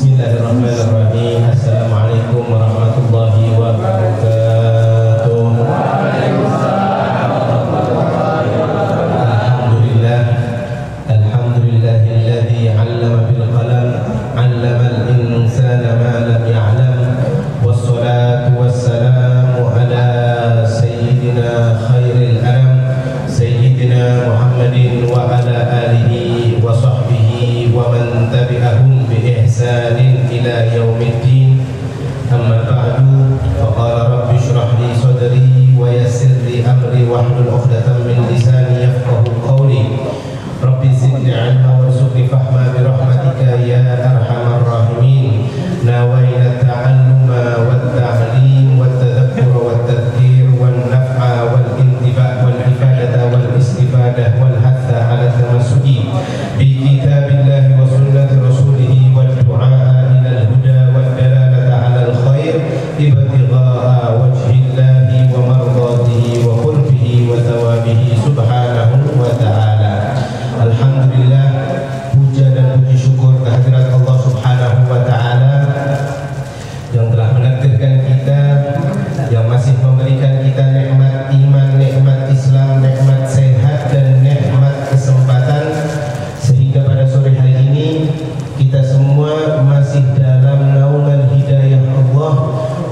Bismillahirrahmanirrahim. Assalamualaikum warahmatullahi wabarakatuh. Alhamdulillah, alhamdulillahilladzi 'allama bil qalam, 'allamal insana ma lam ya'lam. Wassalatu wassalamu ala sayyidina khairil anam, sayyidina Muhammadin wa ala alihi wa sahbihi wa man tabi'ahum bi ihsanin ila yaumiddin. Amma ba'du, faqala rabbi shrah li sadri wa yassir li amri wahlul 'uqdatam min lisani yafqahu qawli. Rabbi zidni 'ilma warzuqni fahma bi rahmatika ya arhamar rahimin. Nawayna ta'alluma wat ta'lim wat tadhakkura wat tadhkir wan naf'a wal intifa' wal ifadata wal istifadah wal hatha 'ala tamassuki bi kitabillahi wa sunnati rasulih wad du'a ila al huda wad dalalata 'ala al khair ibtigha'a wajhillahi wa mardatihi wa qurbihi wa thawabihi subhanahu wa ta'ala. Alhamdulillah, puja dan puji syukur kehadirat Allah subhanahu wa ta'ala yang telah menakdirkan kita, yang masih memberikan kita nikmat iman, nikmat Islam, nikmat sehat dan nikmat kesempatan, sehingga pada sore hari ini kita semua masih dalam naungan hidayah Allah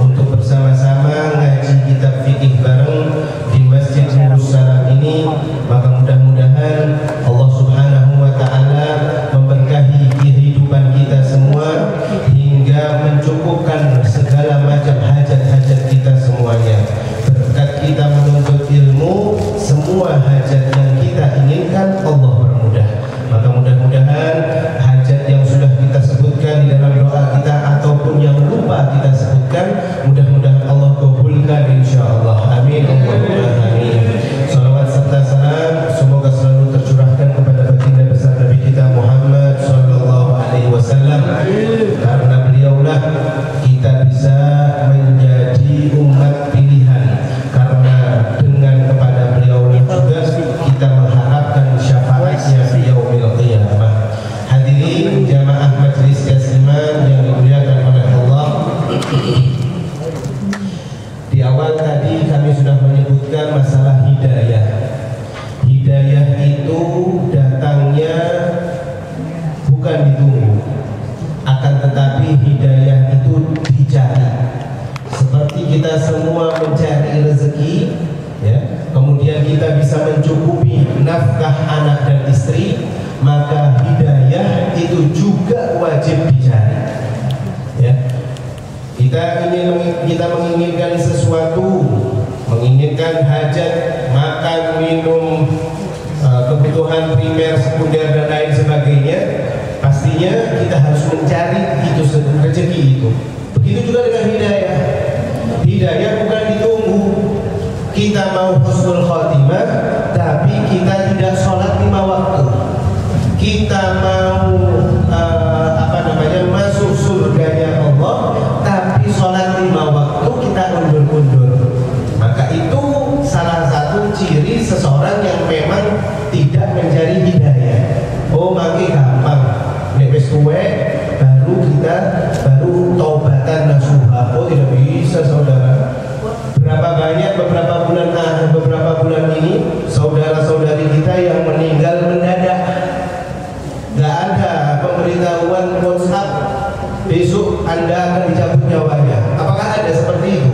untuk bersama-sama ngaji kitab fikih bareng di Masjid Nurus Salam ini. Maka mudah-mudahan Allah subhanahu wa ta'ala memberkahi kehidupan kita semua hingga mencukupkan segala macam hajat-hajat kita semuanya. Berkat kita menuntut ilmu, semua hajat yang kita inginkan Allah permudah. Maka mudah-mudahan hajat yang sudah kita sebutkan di dalam doa kita ataupun yang lupa kita sebutkan, mudah-mudahan Allah kabulkan insyaallah. Amin Allahumma amin. Salawat serta salam semoga selalu tercurahkan kepada baginda besar Nabi kita Muhammad sallallahu alaihi wasallam. Karena beliaulah kita bisa menjadi umat pilihan, karena dengan kepada beliau juga kita mengharapkan syafaatnya di yaumil qiyamah. Hadirin jamaah majelis Iman yang dimuliakan oleh Allah, di awal tadi kami sudah menyebutkan masalah hidayah. Hidayah itu datangnya bukan ditunggu, akan tetapi hidayah itu dicari. Seperti kita semua mencari rezeki, ya, kemudian kita bisa mencukupi nafkah anak dan istri, maka hidayah itu juga wajib dicari. Ya. Kita menginginkan sesuatu, menginginkan hajat, makan, minum, kebutuhan primer, sekunder dan lain sebagainya, pastinya kita harus mencari itu rezeki itu. Begitu juga dengan hidayah. Hidayah bukan ditunggu. Kita mau husnul khotimah, tapi kita tidak sholat 5 waktu. Kita mau masuk surganya Allah, tapi sholat 5 waktu kita undur-undur. Maka itu salah satu ciri seseorang yang memang tidak mencari hidayah. Oh, makin gampang. Nek wis tuwe baru taubatan nasuha. Oh, tidak bisa saudara. Beberapa bulan ini saudara-saudari kita yang meninggal mendadak. Gak ada pemberitahuan WhatsApp besok Anda akan dicabut nyawanya. Apakah ada seperti itu?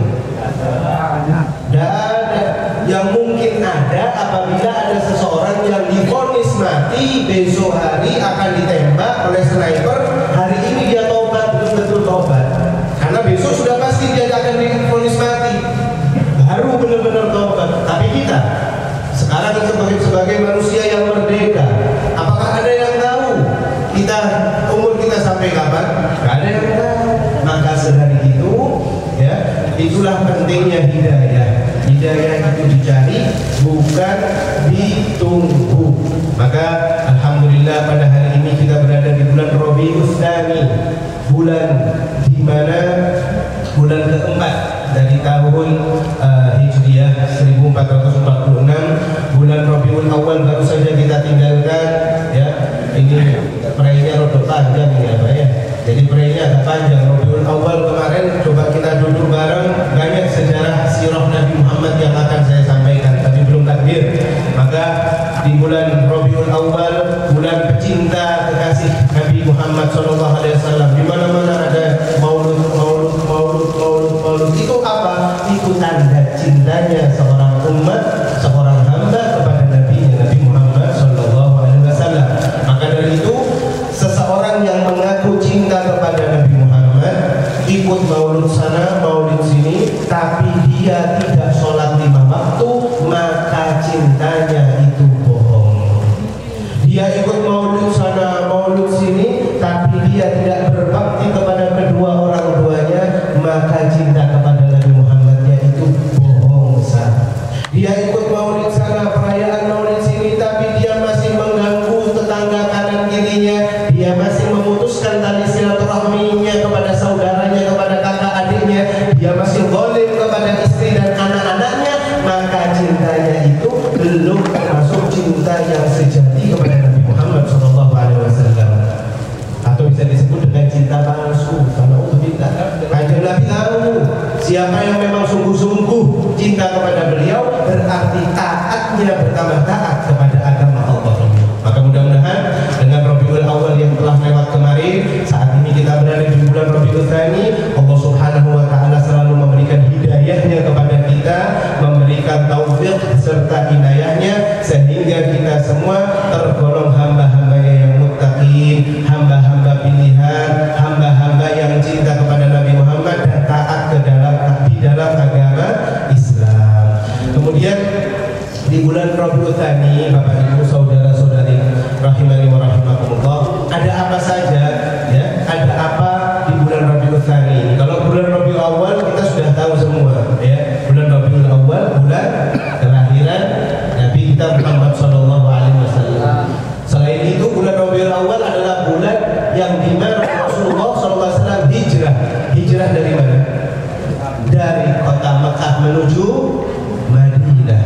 Tidak ada. Yang mungkin ada apabila ada seseorang yang divonis mati, besok hari akan ditembak oleh sniper. Hari ini dia tobat, betul-betul tobat. Karena besok sudah pasti dia akan divonis mati, baru benar-benar tobat. Tapi kita sekarang sebagai manusia yang merdeka, apakah ada yang tahu umur kita sampai kapan? Gak ada yang tahu. Maka sedari itu, ya, itulah pentingnya hidayah. Hidayah itu dicari, bukan ditunggu. Maka alhamdulillah pada hari ini kita berada di bulan Rabiul Tsani, bulan di mana bulan keempat dari tahun Hijriah 1446. Bulan Rabiul Awal baru saja kita tinggalkan, ya. Ini perayanya rodok panjang ya Pak ya. Jadi praynya agak panjang. Rabiul Awal kemarin coba kita duduk bareng, banyak sejarah sirah Nabi Muhammad yang akan saya sampaikan, tapi belum takbir. Maka di bulan Rabiul Awal, bulan pecinta kekasih Nabi Muhammad SAW, di mana-mana ada maulud. Itu apa? Itu tanda cintanya seorang umat, seorang hamba kepada Nabi Muhammad SAW. Maka dari itu, seseorang yang mengaku cinta kepada Nabi Muhammad, ikut maulud sana, maulud sini, tapi dia tidak sholat 5 waktu, maka cintanya itu bohong. Dia ikut maulud sana, maulud sini, tapi dia tidak berbakti kepada kedua orang tuanya, maka cinta kepada Nabi Muhammadnya itu bohong besar. Dia ikut maulid sana, perayaan maulid sini, tapi dia masih mengganggu tetangga kanan kirinya, dia masih memutuskan tali silaturahminya kepada saudaranya, kepada kakak adiknya, dia masih zalim kepada istri dan anak-anaknya, maka cintanya itu belum termasuk cinta yang sejati kepada Nabi Muhammad SAW, atau bisa disebut dengan cinta palsu. Kalau Kanjeng Nabi tahu siapa yang memang sungguh-sungguh cinta kepada beliau, berarti taatnya bertambah taat kepada agama Allah. Maka mudah-mudahan dengan Rabiul Awal yang telah lewat kemarin, saat ini kita berada di bulan Rabiul Tsani, Allah Subhanahu wa taala selalu memberikan hidayahnya kepada kita, memberikan taufik serta inayahnya, sehingga kita semua tergolong hamba-hambanya yang muttaqin, hamba-hamba pilihan, hamba-hamba yang cinta kepada Nabi Muhammad dan taat di dalam agama Islam. Kemudian di bulan Rabiul Tsani, Bapak Ibu saudara-saudari rahimani wa rahimakumullah, ada apa saja ya? Ada apa di bulan Rabiul Tsani? Kalau bulan Rabiul Awal kita sudah tahu semua ya. Bulan Rabiul Awal bulan kelahiran Nabi kita Muhammad SAW. Selain itu bulan Rabiul Awal adalah bulan yang dimana Rasulullah SAW hijrah dari mana? Dari kota Mekah menuju Madinah.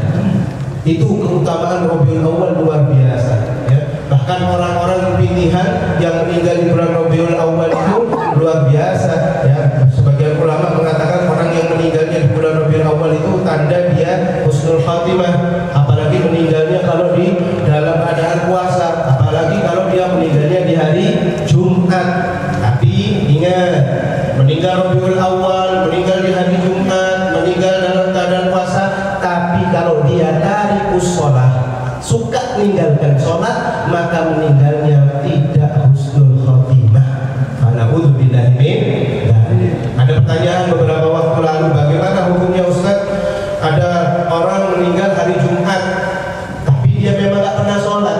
Itu keutamaan Rabiul Awal luar biasa ya. Bahkan orang-orang pilihan yang meninggal di bulan Rabiul Awal itu luar biasa ya. Sebagian ulama mengatakan orang yang meninggalnya di bulan Rabiul Awal itu tanda dia husnul khatimah, apalagi meninggalnya kalau di dalam keadaan puasa, apalagi kalau dia meninggalnya di hari Jumat. Tapi ingat, meninggal Rabiul Awal, meninggal di hari Jumat, meninggal dalam keadaan puasa, tapi kalau dia tarikus sholat, suka meninggalkan sholat, maka meninggalnya tidak husnul khotimah. Na'udzubillahi min dzalik. Ada pertanyaan beberapa waktu lalu, bagaimana hukumnya Ustaz? Ada orang meninggal hari Jumat, tapi dia memang tidak pernah sholat,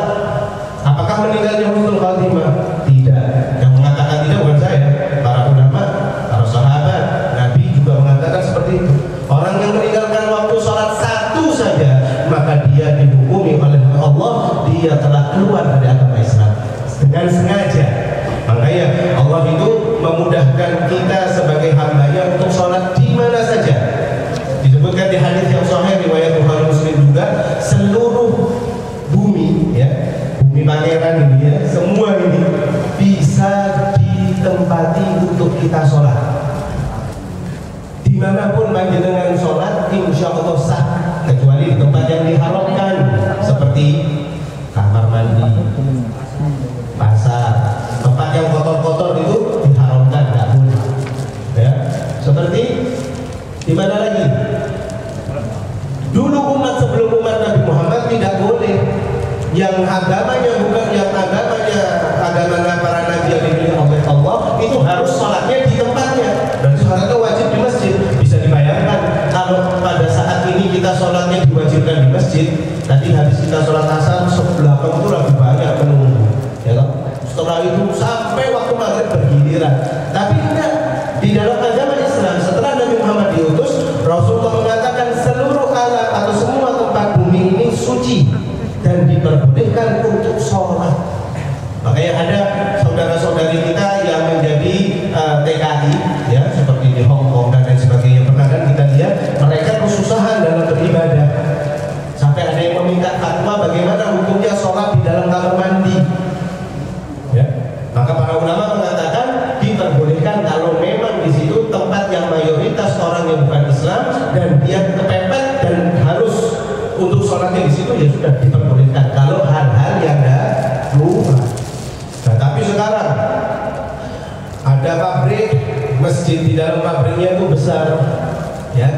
apakah meninggalnya husnul khotimah? Tidak. Yang mengatakan tidak bukan saya, para ulama, para sahabat, Nabi juga mengatakan seperti itu. Orang yang meninggalkan waktu sholat satu saja, maka dia dihukumi oleh Allah, dia telah keluar dari agama Islam dengan sengaja. Makanya Allah itu memudahkan kita sebagai hambanya untuk sholat di mana saja. Disebutkan di hadis yang sahih riwayat Bukhari Muslim juga, seluruh bumi ya, bumi pangeran ini ya, semua ini bisa ditempati untuk kita sholat. Dimanapun panjenengan sholat, insya Allah sah, kecuali di tempat yang diharamkan seperti kamar mandi, pasar, tempat yang kotor-kotor itu diharamkan, tidak boleh ya. Seperti di mana lagi? Dulu umat sebelum umat Nabi Muhammad tidak boleh, yang agamanya bukan yang agama para nabi yang dipilih oleh Allah, itu harus sholatnya di tempatnya, dan sholatnya wajib di masjid. Bisa dibayangkan kalau pada saat ini kita sholatnya diwajibkan di masjid, tadi habis kita sholat asar sebelah itu lagi banyak menunggu ya kan? Setelah itu sampai waktu maghrib bergiliran. Tapi tidak, di dalam agama Islam setelah Nabi Muhammad diutus, Rasulullah mengatakan seluruh alam atau semua tempat bumi ini suci dan diperbolehkan untuk sholat. Makanya ada saudara-saudari kita yang menjadi TKI ya, seperti di Hong Kong dan lain sebagainya, pernah kan kita lihat mereka kesusahan dalam beribadah, sampai ada yang meminta fatwa bagaimana hukumnya sholat di dalam kamar mandi ya. Maka para ulama mengatakan di ada pabrik, masjid di dalam pabriknya itu besar, ya.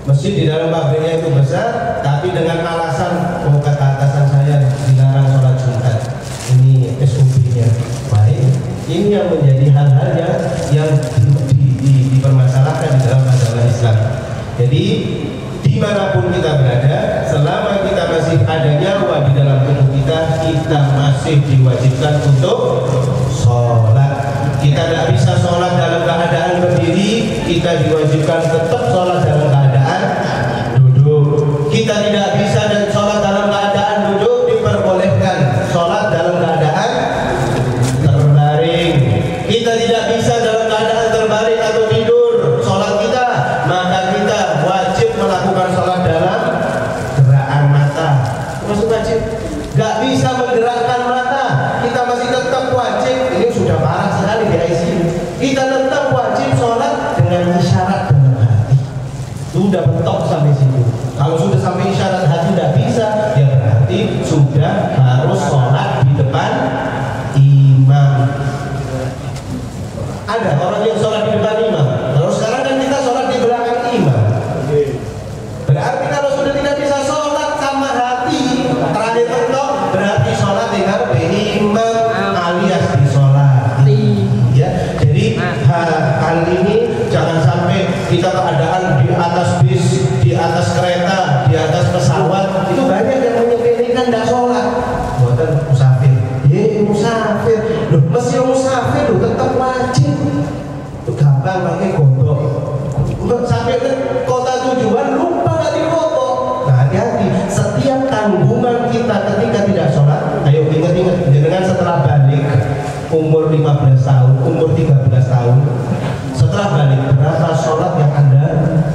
Masjid di dalam pabriknya itu besar, tapi dengan alasan kata atasan saya dilarang sholat Jumat. Ini SOP-nya. Baik, ini yang menjadi hal-hal yang dipermasalahkan di dalam agama Islam. Jadi dimanapun kita berada, selama kita masih ada nyawa di dalam tubuh kita, kita masih diwajibkan untuk sholat. Kita tidak bisa sholat dalam keadaan berdiri, kita diwajibkan tetap sholat dalam keadaan duduk. Kita tidak bisa dan sholat dalam keadaan duduk, diperbolehkan sholat dalam keadaan terbaring. Kita tidak bisa dalam keadaan terbaring atau tidur sholat kita, maka kita wajib melakukan sholat dalam gerakan mata. Maksud wajib, gak bisa menggerakkan mata, kita masih tetap wajib. Ini sudah parah sekali di ICU. Kita tetap wajib sholat dengan isyarat dalam hati. Sudah mentok sampai situ. Kalau sudah sampai isyarat hati tidak bisa, ya berarti sudah harus sholat di depan imam. Ada orang yang sholat di depan imam. Terus sekarang kan kita sholat di belakang imam. Berarti kalau sudah tidak bisa sholat sama hati, terakhir mentok, berarti sholat dengan imam alias disolati. Ya, jadi hal ini jangan sampai kita keadaan di atas bis, di atas kereta, di atas pesawat, itu banyak yang menyepelekan tidak sholat. Buatan musafir, musafir, loh masih musafir loh tetap wajib. Itu gampang pakai kodok. Sampai ke kota tujuan lupa nggak di kodok. Nah, hati-hati. Setiap tanggungan kita ketika tidak sholat, ayo ingat-ingat dengan setelah balik umur 15 tahun, umur 13 tahun, setelah balik berapa sholat yang Anda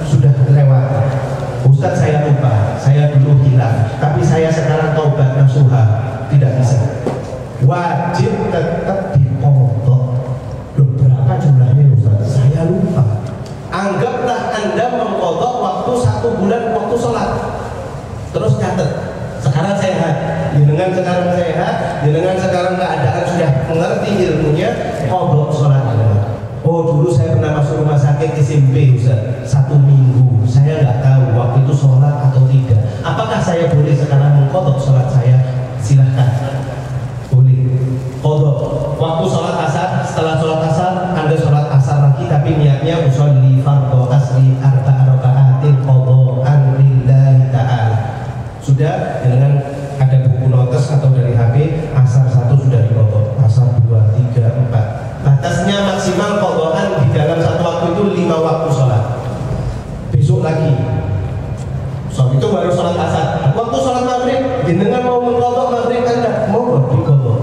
sudah lewat? Ustaz saya lupa, saya dulu hilang, tapi saya sekarang taubat nasuha. Tidak bisa. Wajib tetap dikodok. Loh, berapa jumlahnya Ustaz? Saya lupa. Anggaplah Anda mengkodok waktu 1 bulan waktu sholat. Terus catat, sekarang sehat, dengan sekarang sehat, dengan sekarang keadaan sudah mengerti ilmunya, kodok sholat. Oh dulu saya pernah masuk rumah sakit SMP Ustaz, 1 minggu, saya nggak tahu waktu itu sholat atau tidak. Apakah saya boleh sekarang mengkodok sholat saya? Silahkan, boleh kodok. Waktu sholat asar, setelah sholat asar, Anda sholat asar lagi, tapi niatnya usolli fardhu asri arba'a raka'atin qadha'an lillahi ta'ala. Sudah, dengan ada buku notes atau dari HP, asar 1 sudah dikodok, asar 2, 3, 4. Batasnya maksimal qadha'an di dalam satu waktu itu 5 waktu sholat. Besok lagi. So itu baru sholat asar. Waktu sholat maghrib, jenengan mau mengkodok maghrib Anda, mau dikodok.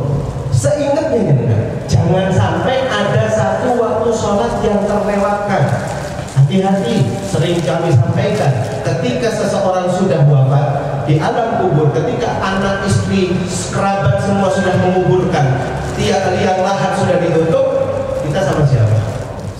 Seingatnya jenengan, jangan sampai ada satu waktu sholat yang terlewatkan. Hati-hati, sering kami sampaikan, ketika seseorang sudah wafat di alam kubur, ketika anak istri, kerabat semua sudah menguburkan, tiap liang lahat sudah ditutup, kita sama siapa?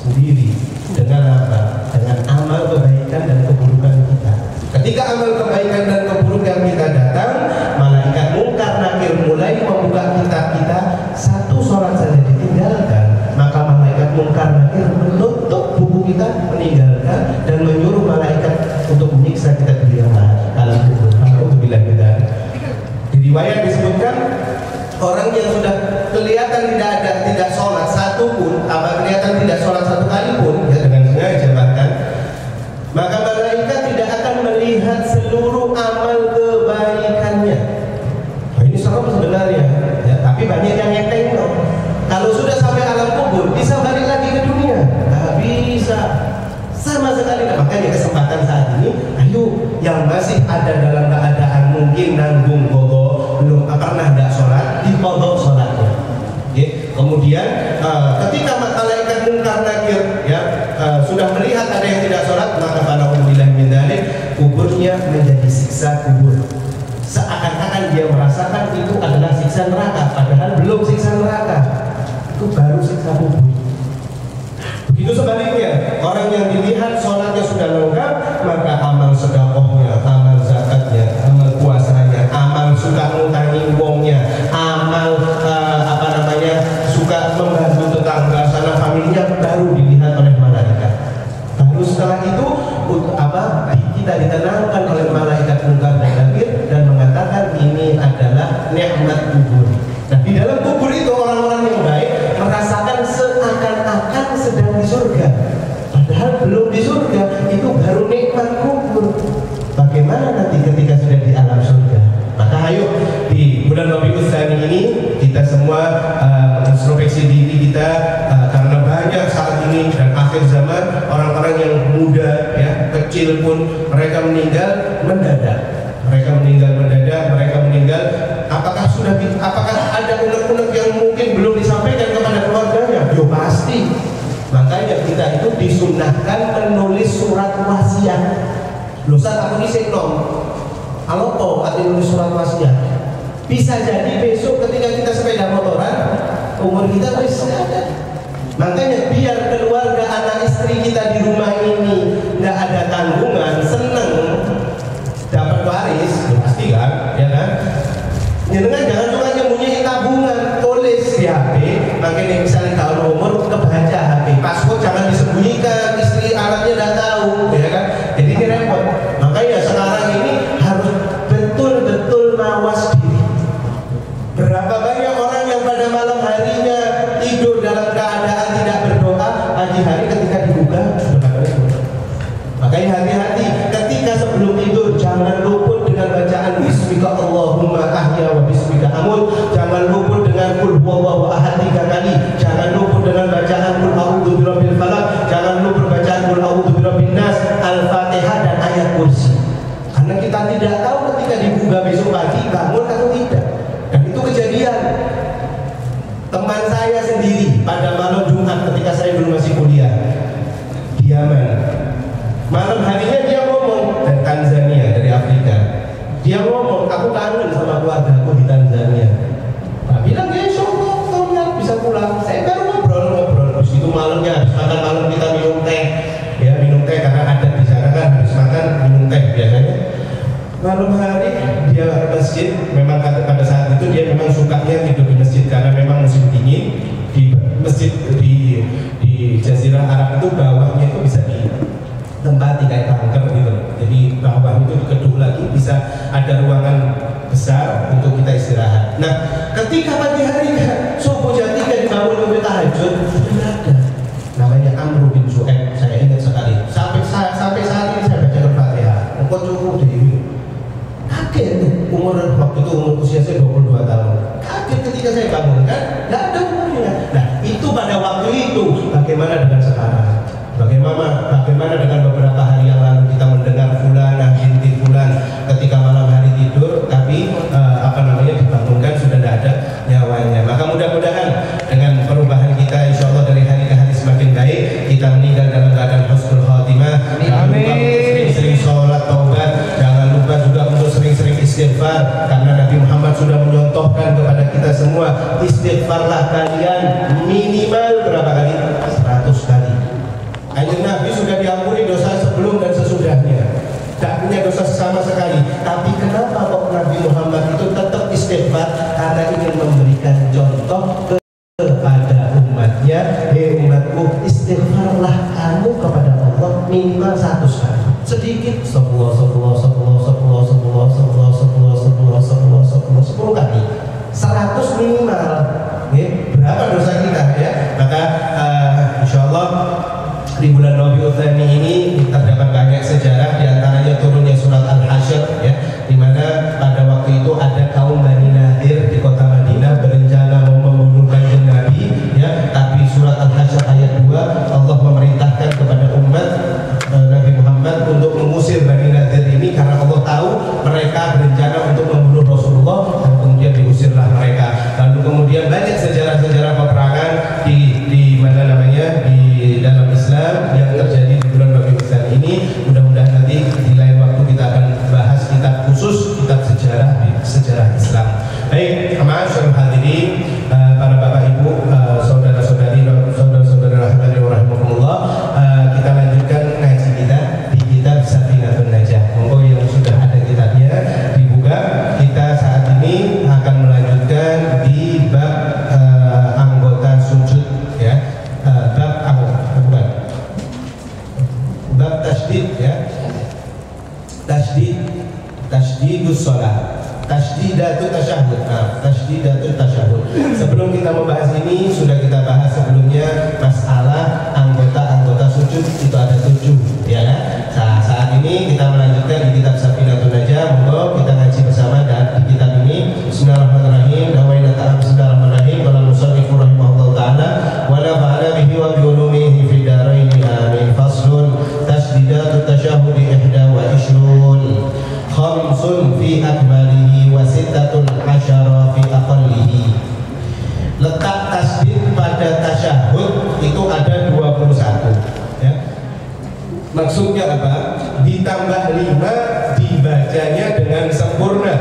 Sendiri. Dengan apa? Dengan amal kebaikan dan keburukan kita. Ketika amal kebaikan dan keburukan kita datang, malaikat mungkar nakir mulai membuka kitab kita, 1 sholat saja ditinggalkan, maka malaikat mungkar nakir menutup buku kita, meninggalkan, dan menyuruh malaikat untuk menyiksa kita di liang lahat alam kubur. Alhamdulillah kita. Di riwayat disebutkan, orang yang sudah kelihatan tidak sholat 1 pun, apa kelihatan tidak sholat 1 kali pun, ya dengan sengaja bahkan, maka malaikat tidak akan melihat seluruh amal kebaikannya. Nah, ini serem sebenarnya, ya, tapi banyak yang tengok. Kalau sudah sampai alam kubur, bisa balik lagi ke dunia? Nggak bisa, sama sekali. Makanya kesempatan saat ini, ayo yang masih ada dalam keadaan mungkin nanggung kodok, belum pernah tidak sholat, dikodok sholatnya. Kemudian ketika malaikat mungkar nakir sudah melihat ada yang tidak sholat, maka na'udzubillah min dzalik, kuburnya menjadi siksa kubur. Seakan-akan dia merasakan itu adalah siksa neraka, padahal belum siksa neraka, itu baru siksa kubur. Begitu sebaliknya, orang yang dilihat sholatnya sudah lengkap, maka amal sedekahnya, amal zakatnya, amal puasanya, amal suka ngutangi wongnya, amal suka membantu tetangga, sana family kecil pun mereka meninggal mendadak. Mereka meninggal. Apakah ada unek-unek yang mungkin belum disampaikan kepada keluarganya? Yo pasti. Makanya kita itu disunnahkan menulis surat wasiat. Lusan aku ini nom. Kalau kau nulis surat wasiat, bisa jadi besok ketika kita sepeda motoran, umur kita masih ada. Makanya biar keluarga anak istri kita di rumah ini nggak ada tanggungan, seneng dapat waris, pasti kan, ya kan? Jangan cuma nyembunyiin tabungan, tulis di HP. Makanya misalnya kalau umur kebaca HP, password jangan disembunyikan, istri anaknya nggak tahu, ya kan? Jadi ini repot. Makanya sekarang ini harus betul-betul mawas diri. Berapa banyak orang yang pada malam harinya tidur dalam keadaan tidak berdoa, pagi hari ketika dibuka sudah berdoa. Makanya hati-hati ketika sebelum tidur jangan luput dengan bacaan Bismika Allahumma ahya wa bismika amut. Jangan luput dengan Qul huwallahu ahad 3 kali. Jangan luput dengan bacaan Qul a'udzu birabbil falaq. Jangan luput bacaan Qul a'udzu birabbin nas, Al-Fatihah dan ayat kursi. Karena kita tidak tahu ketika dibuka besok pagi bangun atau tidak. Dan itu kejadian. Teman saya sendiri pada malam Jumat ketika saya dulu masih kuliah di Yaman. Malam harinya dia ngomong dari Tanzania, dari Afrika. Dia ngomong, aku kangen sama keluarga aku di Tanzania. Pak bilang, ya insyaAllah tahun bisa pulang. Saya baru ngobrol. Terus itu malamnya habis makan malam kita minum teh. Ya minum teh karena ada di sana kan habis makan minum teh biasanya. Malam hari dia ke masjid. Memang pada saat itu dia memang sukanya tidur di masjid karena memang musim dingin. Di masjid di Jazirah Arab itu bawahnya itu bisa ditempati kayak bunker gitu. Jadi bawah itu kedua lagi bisa ada ruangan besar untuk kita istirahat. Nah, ketika pagi harinya subuh jam 3 dibangun untuk tahajud, sudah ada namanya Amr bin Shu'aib. Saya ingat sekali. Sampai saat ini saya baca Al-Fatihah. Engkau cukup di kaget waktu itu umur usia saya 22 tahun. Kaget ketika saya bangun kan, nggak ada umurnya. Nah, itu pada waktu itu. Bagaimana dengan sekarang? Bagaimana dengan beberapa hari yang lalu kita mendengar fulanah binti fulan ketika malam hari tidur tapi dibangunkan sudah tidak ada nyawanya. Maka mudah-mudahan dengan perubahan kita insya Allah dari hari ke hari semakin baik, kita meninggal dalam keadaan husnul khotimah. Jangan lupa sering-sering sholat taubat, jangan lupa juga untuk sering-sering istighfar karena Nabi Muhammad sudah menyontohkan kepada kita semua, istighfarlah kalian minimal berapa kali? 100 kali. Kanjeng Nabi sudah diampuni dosa sebelum dan sesudahnya, tak punya dosa sama sekali. Tapi kenapa kok Nabi Muhammad itu tetap istighfar? Karena ingin memberikan contoh kepada umatnya. Hei umatku, istighfarlah kamu kepada Allah minimal 100 kali. Sedikit 10 kali, 100 minimal. Berapa dosa kita ya? Maka insya Allah di bulan Rabiul Tsani ini terdapat banyak sejarah, diantaranya turunnya surat Al-Hasyr ya, di mana pada waktu itu ada kaum Bani Nadir di kota Madinah berencana mau membunuh Kanjeng Nabi ya, tapi surat Al-Hasyr ayat 2 Allah memerintahkan kepada umat Nabi Muhammad untuk mengusir Bani Nadir ini karena Allah tahu mereka berencana untuk membunuh Rasulullah, dan kemudian diusirlah mereka. Lalu kemudian banyak sejarah-sejarah peperangan di mana namanya di dalam Islam yang terjadi di bulan Rabiul Tsani ini. Mudah-mudahan nanti di lain waktu kita akan bahas kitab khusus, kitab sejarah Islam. Baik, ma'asyiral hadirin, para bapak ibu, saudara-saudari, saudara-saudara rahimakumullah, kita lanjutkan ngaji kita di kitab Safinatun Najah. Monggo yang sudah ada kitabnya dibuka. Kita saat ini akan melanjutkan di bab anggota sujud ya. Bab tasydid ya. Tasydidus shalah. Tasydidatu tasyahhud. Tasydidatu tasyahhud. Sebelum kita membahas ini sudah kita bahas sebelumnya masalah anggota-anggota sujud itu ada 7 ya kan? Nah, saat ini kita melanjutkan di kitab Safinatun Najah. Monggo kita ngaji bersama dan di kitab ini. Bismillahirrahmanirrahim. Bismillahirrahmanirrahim. Qala musannifur rahimahullah ta'ala wa nafa'ana bihi wa bi ulumihi fid dharain amin. Faslun tasydidatu tasyahhud fi akmalihi wa sittatul asyara fi aqallihi. Letak tasdid pada tasyahud itu ada 21 ya. Maksudnya apa? Ditambah 5 dibacanya dengan sempurna.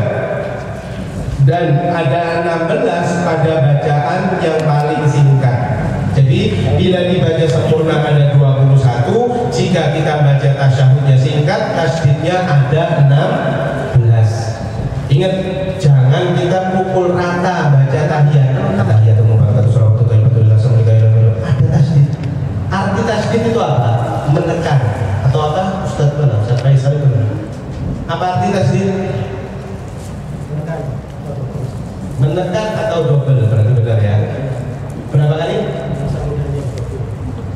Dan ada 16 pada bacaan yang paling singkat. Jadi bila dibaca sempurna ada 21, jika kita baca tasyahudnya singkat, tasdidnya ada 16. Ingat, jangan kita pukul rata baca tahiyat. Tahiyat mubarakatuh sholawatu thayyibatun langsung ada tasdid. Arti tasdid itu apa? Menekan atau apa? Ustaz mana? Ustaz Faisal itu. Apa arti tasdid? Menekan atau double, berarti benar ya. Berapa kali?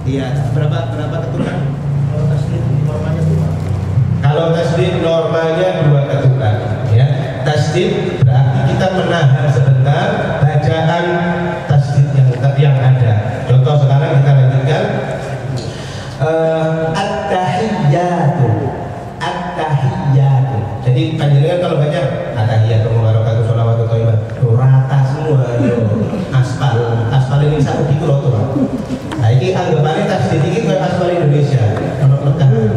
Iya, berapa ketukan? Kalau tasdid normalnya 2. Kalau tasdid normalnya 2 ketukan, ya. Tasdid berarti kita menahan sebentar bacaan tasdid yang ada. Contoh sekarang kita lanjutkan. At-tahiyyatu. At-tahiyyatu. Jadi panjenengan kalau baca at-tahiyyatu mubarakatuh sholawatu thayyibah, rata semua yo. Aspal ini satu gitu loh tuh. Nah, ini anggapannya tasdid ini kayak aspal Indonesia. Kalau tekan,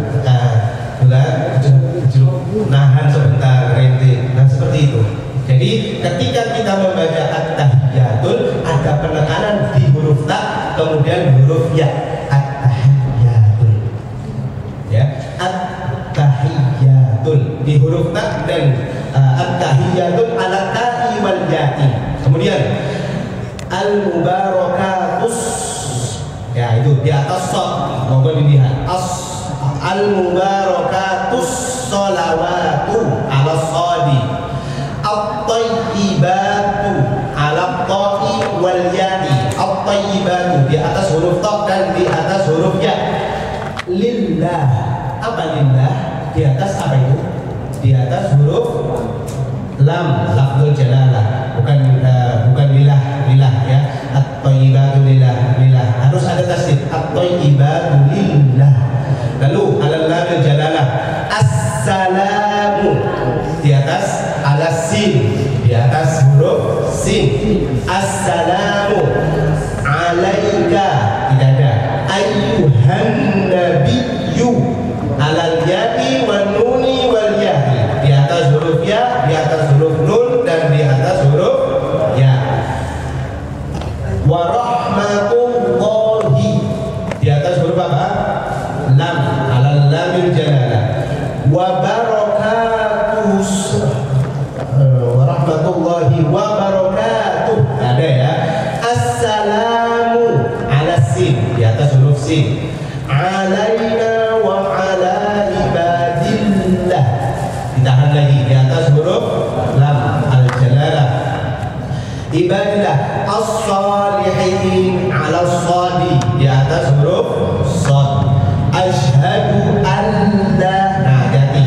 nahan sebentar, rente. Nah, seperti itu. Jadi ketika kita membaca at-tahiyyatul, ada penekanan di huruf ta, kemudian huruf ya. At-tahiyyatul. Ya, at-tahiyyatul di huruf ta dan at-tahiyyatul ala ta'i wal ya'i. Kemudian al-mubarakatus, ya itu di atas shad, monggo dilihat al-mubarakatus sholawatu ala shadi, at-tayyibatu ala ta'i wal ya'i. At-tayyibatu di atas huruf ta dan di atas huruf ya. Lillah, apa lillah? Di atas apa itu? Di atas huruf lam, lafzul jalalah, bukan lillah ya. At-tayyibatu lillah, harus ada tasdid. At-tayyibatu lillah. Lalu alal lamil jalalah, assalamu di atas ala sin, di atas huruf sin. Assalamu alaika, tidak ada. Ayyuhan nabiyyu alal ya'i wan nuni wal ya'i, di atas huruf ya, di atas huruf nun dan di atas huruf ya. Wa rahmatullahi di atas huruf apa? Lam, alal lamil jalalah. Wa barakatuh, wa rahmatullahi wa barakatuh, ada ya. Assalamu ala sin, di atas huruf sin. Alaina wa ala ibadillah, ditahan lagi di atas huruf lam al jalalah. Ibadillah as-salihin ala shadi, di atas huruf shad. Asyhadu alla, nah hati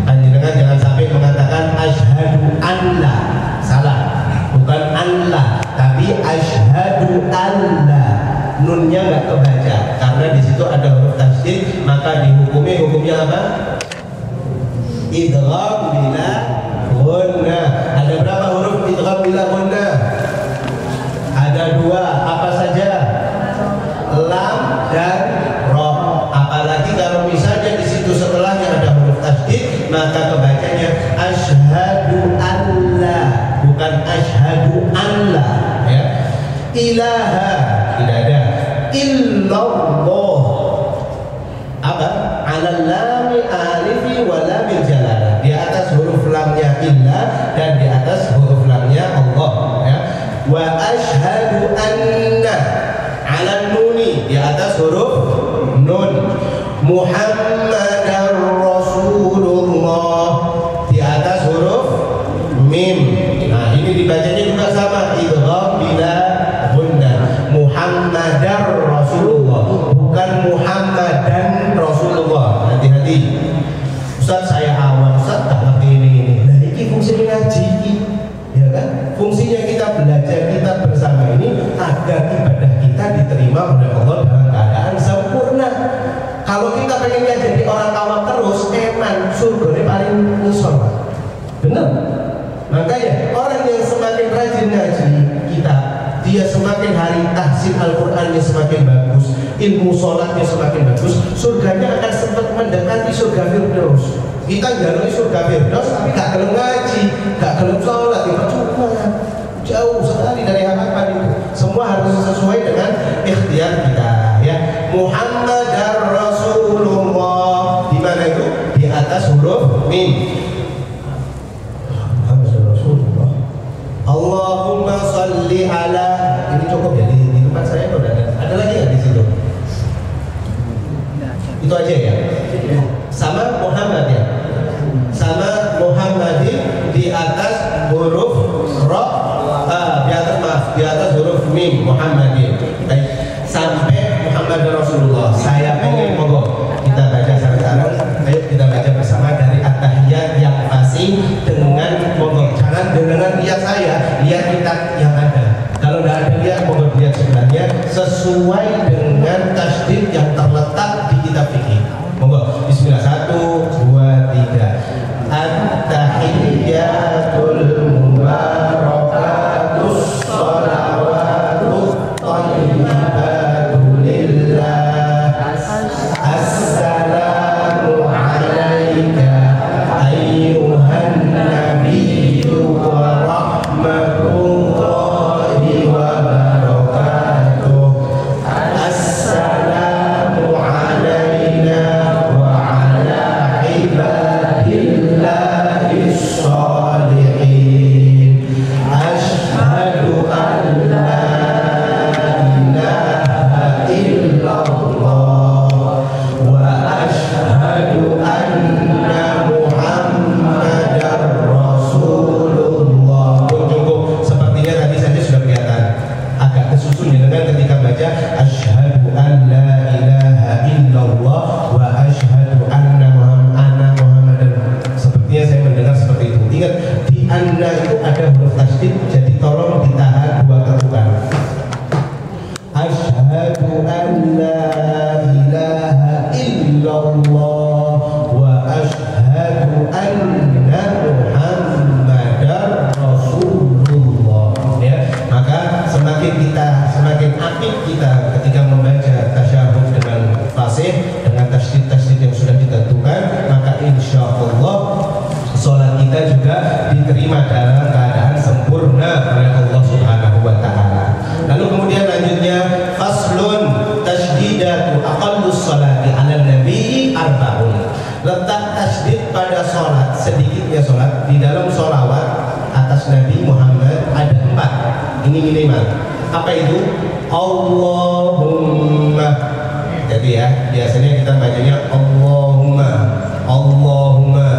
panjenengan jangan sampai mengatakan asyhadu alla, salah, bukan alla tapi asyhadu alla, nunnya nggak kebaca karena di situ ada huruf tasdid, maka dihukumi hukumnya apa? Idgham bila ghunnah. Ada berapa huruf idgham bila ghunnah? Ada 2, apa saja? Lam dan ro. Apalagi kalau misalnya di situ setelahnya ada huruf tasdid, maka kebacanya asyhadu alla, bukan asyhadu alla ya. Ilaha tidak ada. Illallah, apa? Alal lami alifi wa lamil jalalah, di atas huruf lamnya illa dan di atas huruf lamnya Allah ya. Wa asyhadu anna ala nuni, di atas huruf nun. Muhammadar Rasulullah, di atas huruf mim. Nah ini dibacanya juga sama, idgham bila ghunnah. Muhammadar Rasulullah, bukan Muhammadan Rasulullah. Hati-hati. Ustaz saya awam, Ustaz tak ngerti ini. Nah ini fungsinya ngaji, ya kan? Fungsinya kita belajar, kita bersama ini agar ibadah kita diterima oleh Allah dalam keadaan sempurna. Kalau kita pengennya jadi orang awam terus, eman surganya paling ngisor. Benar. Makanya orang yang semakin rajin ngaji kita, dia semakin hari tahsin Al-Qur'annya semakin bagus, ilmu sholatnya semakin bagus, surganya akan sempat mendekati surga Firdaus. Kita jalani surga Firdaus tapi gak gelem ngaji, gak gelem sholat, itu cuma jauh sekali dari harapan itu. Semua harus sesuai dengan ikhtiar kita, ya. Muhammadar Rasulullah, di mana itu? Di atas huruf mim. Allahumma salli ala, ini cukup ya di tempat saya udah ada lagi nggak di situ? Itu aja ya. Sama Muhammad ya. Sama Muhammadin di atas huruf ro, di atas huruf mim Muhammadin. Baik. Sampai Muhammad Rasulullah. Saya pengen monggo kita baca sama-sama. Ayo kita baca bersama dari at-tahiyat yang fasih dengan monggo. Jangan dengan lihat saya, lihat kita yang ada. Kalau tidak ada lihat, monggo lihat sebenarnya sesuai dengan tasdid yang terletak di kitab fikih. Monggo. Bismillah. 1, 2, 3. At-tahiyyatul mubarakatus sholawatut thayyibatu lillah. Assalamu alaika ayyuhan nabiyyu wa rahmatullahi wa barakatuh. Assalamu alaina wa ala ibadillahi sholihin. Asyhadu an la ilaha illallah wa asyhadu anna Muhammadar Rasulullah. Cukup, sepertinya tadi saja sudah kelihatan agak kesusun dengan ketika baca asyhadu an la ilaha illallah wa asyhadu anna Muhammadar. Sepertinya saya mendengar seperti itu. Ingat, di anna itu ada huruf tasdid, jadi tolong ditahan dua ketukan. Asyhadu an la ilaha illallah wa asyhadu anna Muhammadar Rasulullah. Ya, maka semakin apik kita ketika membaca tasyahud dengan fasih, dengan tasdid-tasdid yang sudah ditentukan, maka insya Allah sholat kita juga diterima dalam keadaan sempurna oleh Allah Subhanahu wa Ta'ala. Lalu kemudian lanjutnya, faslun tasydidatu aqallus sholati 'ala nabi arba'un. Letak tasydid pada sholat, sedikitnya sholat di dalam sholawat atas Nabi Muhammad ada 4. Ini minimal. Apa itu? Allahumma. Jadi ya, biasanya kita bacanya Allahumma, Allahumma.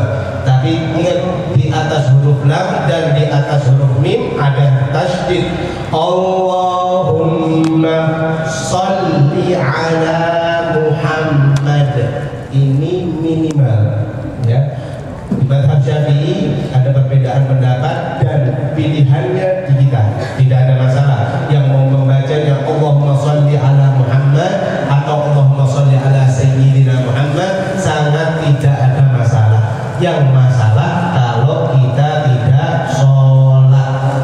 Tapi ingat, di atas huruf lam dan di atas huruf mim ada tasydid. Allahumma sholli ala Muhammad. Ini minimal, ya. Di mazhab Syafi'i ada perbedaan pendapat dan pilihannya di kita, tidak ada masalah. Yang mau membacanya Allahumma sholli ala Muhammad atau Allahumma sholli ala Sayyidina Muhammad sangat tidak ada masalah. Yang masalah kalau kita tidak sholat,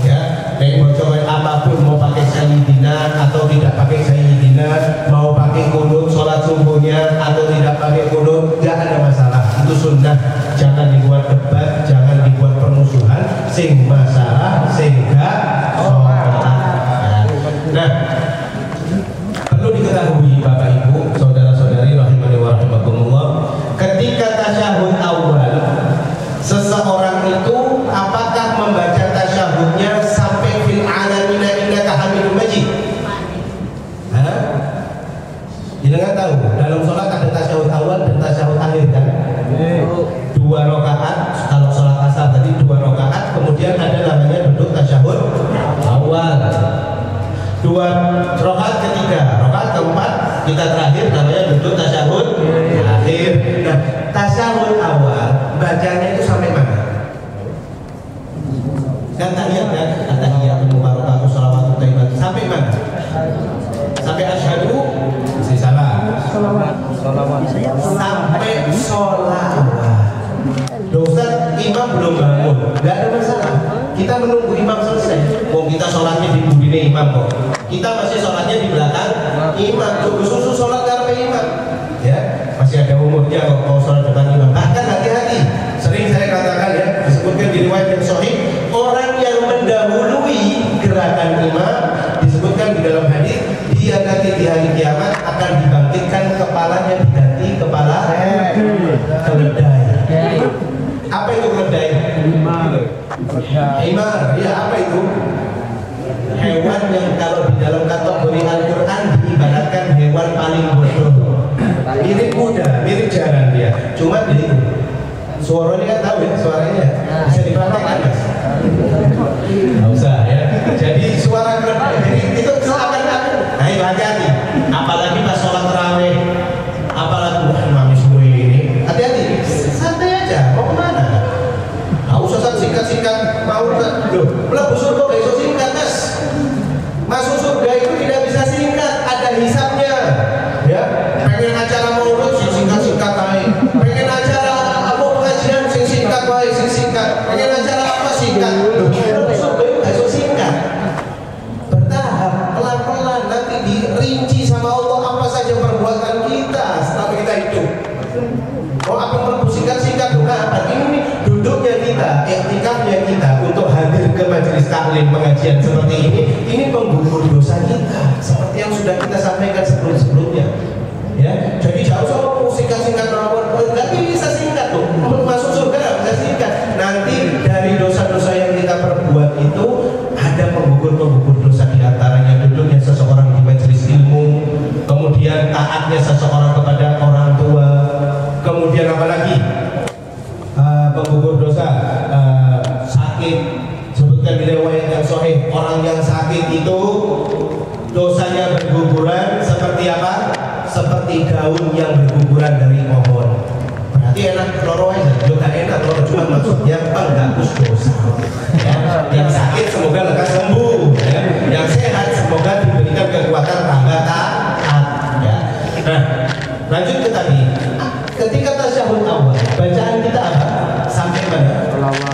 ya. Baik mau apapun, mau pakai Sayyidina atau tidak pakai Sayyidina, mau pakai kunut sholat subuhnya atau tidak pakai kunut, tidak ada masalah. Itu sunnah. Jangan dibuat debat, jangan dibuat permusuhan. Sing masalah, sehingga sholat. Nah, perlu diketahui Bapak Ibu, saudara-saudari rahimani wa rahimakumullah, ketika tasyahud awal, seseorang itu apakah membaca tasyahudnya sampai fil alamina innaka hamidum majid? Jangan tahu, dalam sholat ada tasyahud awal dan tasyahud akhir kan? 2 rakaat, kalau sholat asar tadi 2 rakaat, kemudian ada namanya duduk tasyahud awal. 2 rakaat ketiga, rakaat keempat kita terakhir namanya duduk tasyahud akhir. Nah, tasyahud awal bacanya itu sampai mana? Kan tahiyat kan? At-tahiyatul mubarakatuh sholawatut thayyibat. Sampai mana? Sampai asyhadu, masih salah. Sampai sholawat. Ustaz, imam belum kita menunggu imam selesai. Oh, kita sholatnya di burine imam kok. Kita masih sholatnya di belakang imam. Susu sholat karena imam. Ya, masih ada umurnya kok mau sholat depan imam. Bahkan hati-hati. Sering saya katakan ya, disebutkan di riwayat yang sahih, orang yang mendahului gerakan imam disebutkan di dalam hadis, dia nanti di hari kiamat akan dibangkitkan kepalanya diganti kepala keledai. Apa itu keledai? Himar. Ya, apa itu? Hewan yang kalau di dalam kategori Al-Quran diibaratkan hewan paling bodoh. Mirip kuda, mirip jaran dia. Cuma dia itu suaranya kan tahu ya, suaranya bisa dipraktekkan mas. Nggak usah ya. Jadi suara keledai, jadi itu seakan-akan. Nah itu hati-hati. Apalagi pas sholat tarawih, apalagi mami semua ini. Hati-hati, santai aja. Mau kemana? Nggak usah singkat-singkat. Mau ke, loh, belum surga nggak bisa singkat mas. Masuk surga itu tidak bisa singkat, ada hisabnya. Ya, pengen acara maulid singkat-singkat aja. Pengen acara singkat baik, singkat. Pengen acara apa singkat? Loh, surga itu gak singkat. Bertahap, pelan-pelan, nanti dirinci sama Allah apa saja perbuatan kita setelah kita hidup. Oh, apa perlu singkat-singkat? Nah, ini duduknya kita, iktikafnya kita untuk hadir ke majelis taklim pengajian seperti ini penggugur dosa kita. Seperti yang sudah kita sampaikan sebelum-sebelumnya. Ya, jadi jauh singkat-singkat rawon, nggak bisa singkat tuh. Masuk surga nggak bisa singkat. Nanti dari dosa-dosa yang kita perbuat itu ada penggugur dosa, diantaranya duduknya seseorang di majelis ilmu, kemudian taatnya seseorang kepada orang tua, kemudian apa lagi? Penggugur dosa, sakit. Sebutkan di riwayat yang sahih, orang yang sakit itu dosanya berguguran seperti apa? Seperti daun yang berguguran dari pohon. Berarti enak loro aja, juga enak loro, cuma maksudnya penghapus dosa. Ya, yang sakit semoga lekas sembuh, ya. Yang sehat semoga diberikan kekuatan tambah taat. Ya. Nah, lanjut ke tadi. Ketika tasyahud awal, bacaan kita apa? Sampai mana?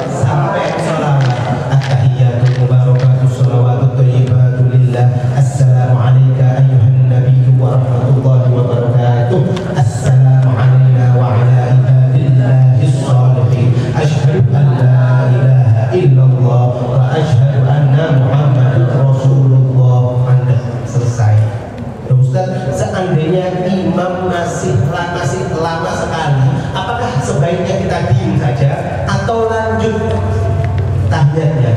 Sampai sholawat. At-tahiyyatu mubarakatuh sholawatu thayyibatu lillah. Assalamu alayka ayyuhan nabiyyu wa rahmatullahi wa barakatuh. Assalamu alayna wa ala ibadillahi sholihin. Asyhadu an la ilaha illallah wa asyhadu anna muhammadan rasulullah. Anda selesai. Ustaz, seandainya imam masih lama sekali, apakah sebaiknya kita diam saja atau lanjut tahiyatnya?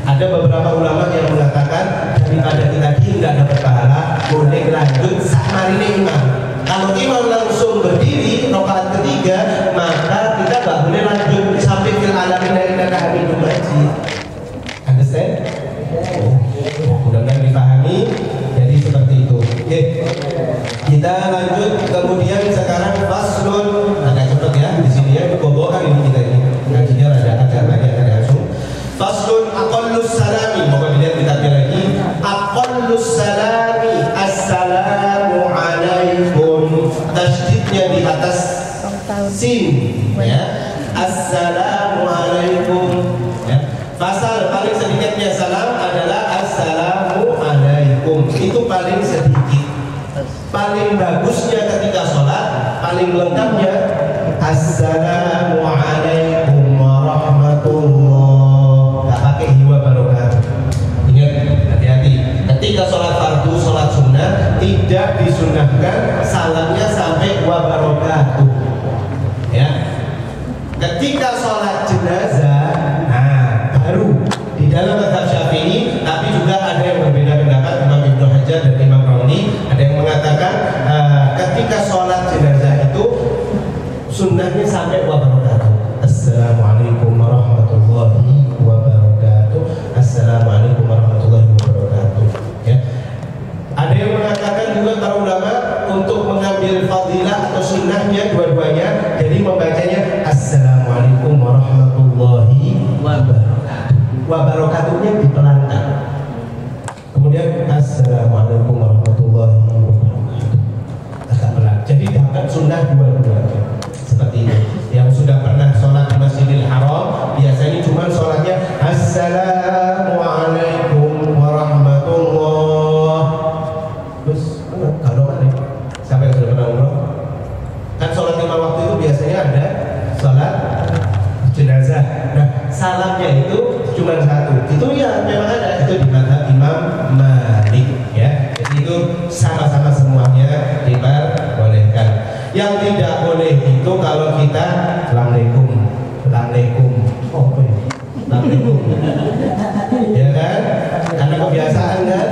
Ada beberapa ulama yang mengatakan daripada kita diam nggak dapat pahala, boleh lanjut sakmarine imam. Kalau imam langsung berdiri rakaat ketiga, maka kita nggak boleh lanjut sampai fil alamin innaka hamidum majid. Understand? Mudah-mudahan dipahami. Jadi seperti itu. Oke. Kita lanjut kemudian sekarang faslun. Agak cepet ya di sini ya. Bobokan ini kita ini. Ngajinya ada banyak ada langsung. Faslun aqallus salami. Mau dilihat kitabnya lagi. Aqallus salami. Assalamu alaikum. Tasydidnya di atas sin ya. Assalamu alaikum. Ya. Fasal paling sedikitnya salam adalah assalamu alaikum. Itu paling sedikit. Paling bagusnya ketika sholat, paling lengkapnya assalamu alaikum warahmatullah. Gak pakai hiwa barokatuh. Ingat, hati-hati. Ketika sholat fardu, sholat sunnah, tidak disunnahkan salamnya sampai wa barakatuh. Ya. Ketika sholat jenazah, nah baru di dalam mazhab Syafi'i, tapi juga ada yang berbeda pendapat, Imam Ibnu Hajar dan Imam Rauni. Ada yang mengatakan ketika sholat jenazah itu sunnahnya sampai wa barakatuh. Assalamualaikum warahmatullahi wabarakatuh. Assalamualaikum warahmatullahi wabarakatuh. Ya. Ada yang mengatakan juga para ulama untuk mengambil fadilah atau sunnahnya dua-duanya, jadi membacanya Assalamualaikum warahmatullahi wabarakatuh. Wabarakatuhnya dipelankan. Kemudian Assalamualaikum warahmatullahi wabarakatuh. Agak pelan. Jadi dapat sunnah dua-duanya. Seperti ini. Yang sudah pernah sholat di Masjidil Haram, biasanya cuma sholatnya Assalamualaikum Kalau mana? Siapa yang sudah pernah umroh? Kan sholat 5 waktu itu biasanya ada sholat jenazah. Nah, salamnya itu cuma satu. Itu ya memang ada. Itu di mazhab Imam Malik ya. Jadi itu sama-sama semuanya diperbolehkan. Yang tidak boleh itu kalau kita Assalamualaikum. Oh, apa ya? Assalamualaikum. Ya kan? Karena kebiasaan kan?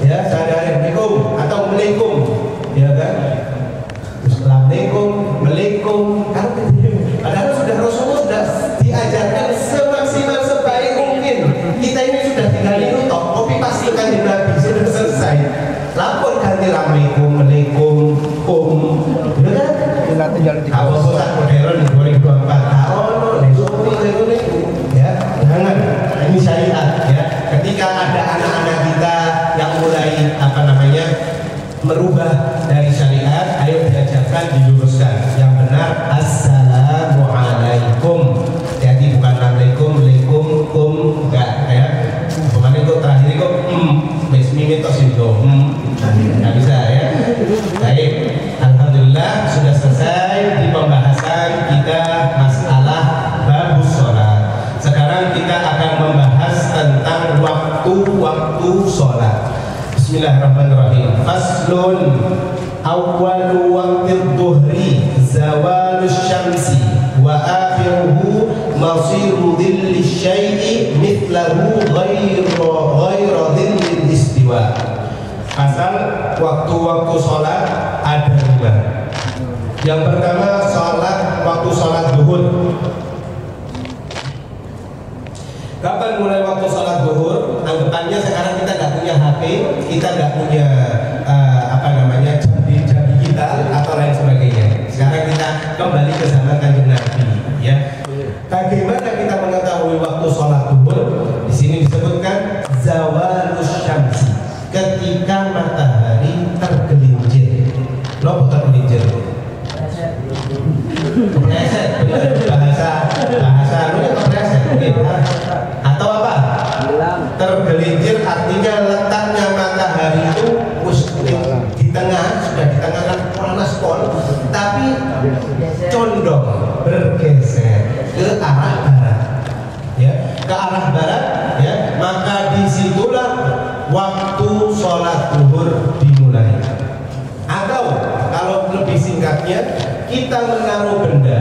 Ya, Assalamualaikum atau Waalaikum. Ya kan? Assalamualaikum, Waalaikum. Padahal sudah Rasulullah sudah diajarkan semaksimal sebaik mungkin. Kita ini sudah tinggal nutup, kopi pastikan di Nabi sudah selesai. Lapor ganti Assalamualaikum, Waalaikum, ya kan? Apa pusat modern 2024? Ya, jangan. Ini syariat ya. Ketika ada anak-anak kita yang mulai merubah dari syariat, ayo diajarkan, diluruskan. Yang benar Assalamualaikum. Jadi bukan Assalamualaikum, enggak ya. Kemarin itu terakhir itu mitos itu nggak bisa ya. Baik, alhamdulillah sudah selesai di pembahasan kita masalah babus sholat. Sekarang kita akan membahas tentang waktu-waktu sholat. Bismillahirrahmanirrahim. Faslun awwalu waqtil dhuhri zawalus syamsi wa akhiruhu masiru dhilli syai'i mithlahu ghayra dhillil istiwa. Asal waktu-waktu sholat ada 5. Yang pertama waktu sholat zuhur. Kapan mulai waktu sholat zuhur? Anggapannya sekarang kita nggak punya HP, kita nggak punya jambi kita atau lain sebagainya. Sekarang kita kembali ke zaman Kanjeng Nabi, ya. Bagaimana kita mengetahui waktu sholat zuhur? Di sini disebutkan zawalus syamsi, ketika matahari tergelincir. Lo tergelincir? Kepreset, bahasa lu kepreset, atau apa? Tergelincir artinya letaknya matahari itu di tengah, sudah di tengah panas pol, tapi condong bergeser ke arah barat, ya, ke arah barat, ya. Maka disitulah waktu sholat zuhur dimulai. Atau kalau lebih singkatnya, kita menaruh benda,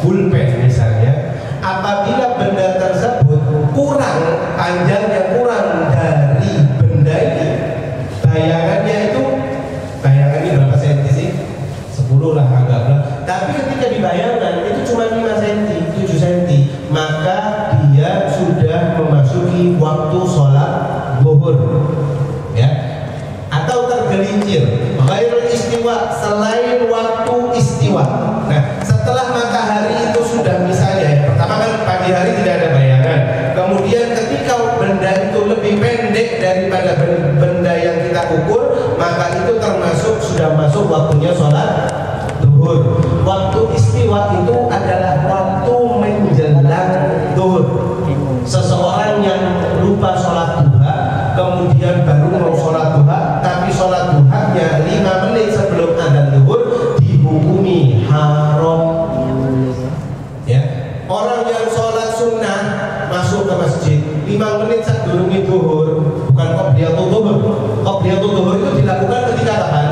pulpen misalnya, apabila benda tersebut kurang panjangnya, kurang dari benda ini, bayangannya berapa senti sih? 10 lah anggaplah. Tapi ketika dibayangkan itu cuma 5 cm, 7 cm, maka dia sudah memasuki waktu sholat zuhur, ya. Atau tergelincir ghairul istiwa, selain waktu istiwa. Nah, setelah matahari itu sudah, misalnya ya, pertama kan pagi hari tidak ada bayangan, kemudian ketika benda itu lebih pendek daripada benda yang kita ukur, maka itu sudah masuk waktunya sholat zuhur. Waktu istiwa itu adalah waktu menjelang zuhur. Seseorang yang lupa sholat duha, kemudian baru mau sholat duha, tapi sholat duhanya 5 menit sebelum adzan zuhur, dihukumi haram. Ya, orang yang sholat sunnah masuk ke masjid 5 menit sebelum zuhur, bukan qobliyatul zuhur. Qobliyatul zuhur itu dilakukan ketika kapan?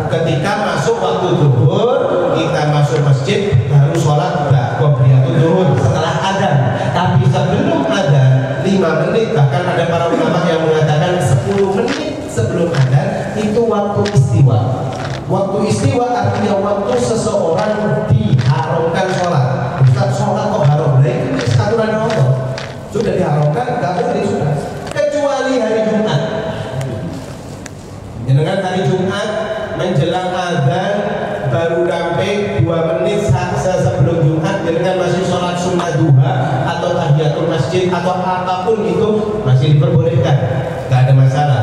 Ketika masuk waktu zuhur, kita masuk masjid baru sholat qobliyatul zuhur setelah adzan. Tapi sebelum adzan 5 menit, bahkan ada para ulama yang mengatakan 10 menit sebelum adzan, itu waktu istiwa. Waktu istiwa artinya waktu seseorang diharamkan sholat. Ustaz, sholat kok haram? Nah, itu aturan Allah. Sudah diharamkan, nggak boleh sudah. Kecuali hari Jumat. Dengan hari Jumat menjelang adzan baru sampai 2 menit sebelum Jumat, dengan masih sholat sunnah duha atau tahiyatul masjid atau apapun itu masih diperbolehkan, nggak ada masalah.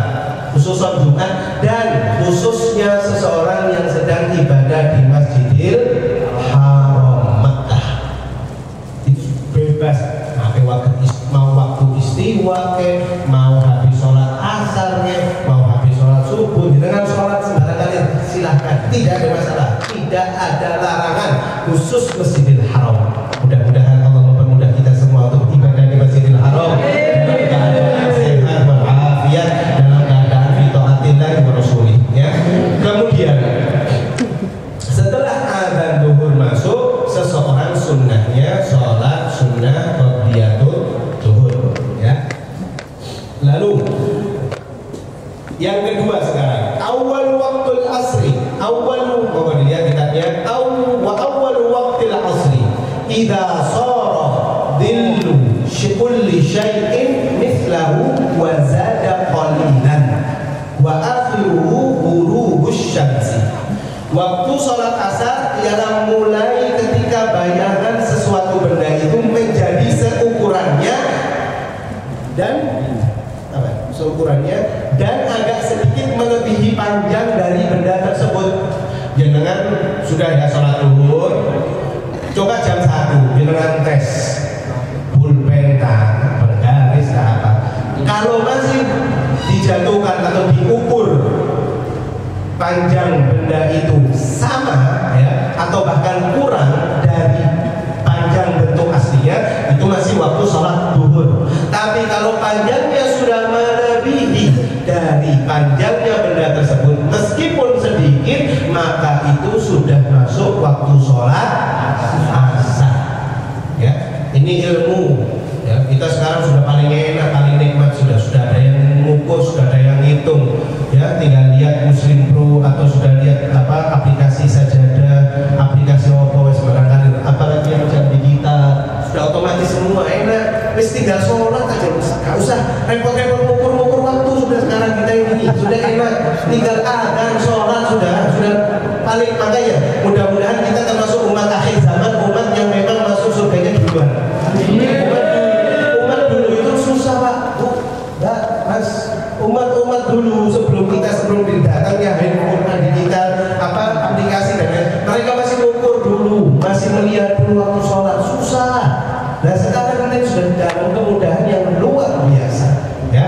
Khusus Jumat dan khususnya seseorang yang sedang ibadah di Masjidil Haram Makkah, itu bebas. Mau waktu istiwa ke, mau habis sholat asar ke, mau habis sholat subuh, dengan sholat tidak ada masalah, tidak ada larangan khusus Masjidil Haram. Mudah-mudahan Allah mempermudah kita semua untuk ibadah di Masjidil Haram dalam keadaan sehat walafiat, dalam keadaan fi taatillah wa rasulih, ya. Kemudian setelah azan zuhur masuk, seseorang sunnahnya sholat sunnah qabliyatul zuhur, ya. Lalu yang kedua sekarang, awal waktul asri, awal, mau dilihat kitabnya, awal waktul asri, idza sara dhillu kulli syai'in mithlahu wa zada qalilan wa akhiruhu ghurubus syamsi. Waktu sholat asar ialah mulai ketika bayangan sesuatu benda itu menjadi seukurannya dan dan agak sedikit melebihi panjang dari benda tersebut. Jenengan sudah ya sholat zuhur, coba jam 1 jenengan tes pulpen bergaris apa. Kalau masih dijatuhkan atau diukur panjang benda itu sama, ya, atau bahkan kurang dari panjang bentuk aslinya, itu masih waktu sholat zuhur. Tapi kalau panjangnya sudah melebihi dari panjangnya benda tersebut meskipun sedikit, maka itu sudah masuk waktu sholat asar, ya. Ini ilmu, ya. Kita sekarang sudah paling enak, paling nikmat, sudah ada yang mengukur, sudah ada yang ngitung, ya. Tinggal lihat Muslim Pro atau sudah lihat aplikasi Sajadah, aplikasi Oppo, barangkali apalagi yang digital, sudah otomatis semua enak. Wis tinggal sholat aja, nggak usah repot-repot ngukur waktu. Sudah sekarang kita ini sudah enak, tinggal adzan sholat sudah paling. Makanya mudah-mudahan kita termasuk umat akhir zaman, umat yang memang masuk surganya duluan. Umat dulu itu susah Pak, Mas. Umat dulu sebelum didatangnya handphone digital, aplikasi dan lain, mereka masih ngukur dulu, masih melihat dulu waktu sholat, susah. Nah sekarang kita sudah dalam kemudahan yang luar biasa, ya.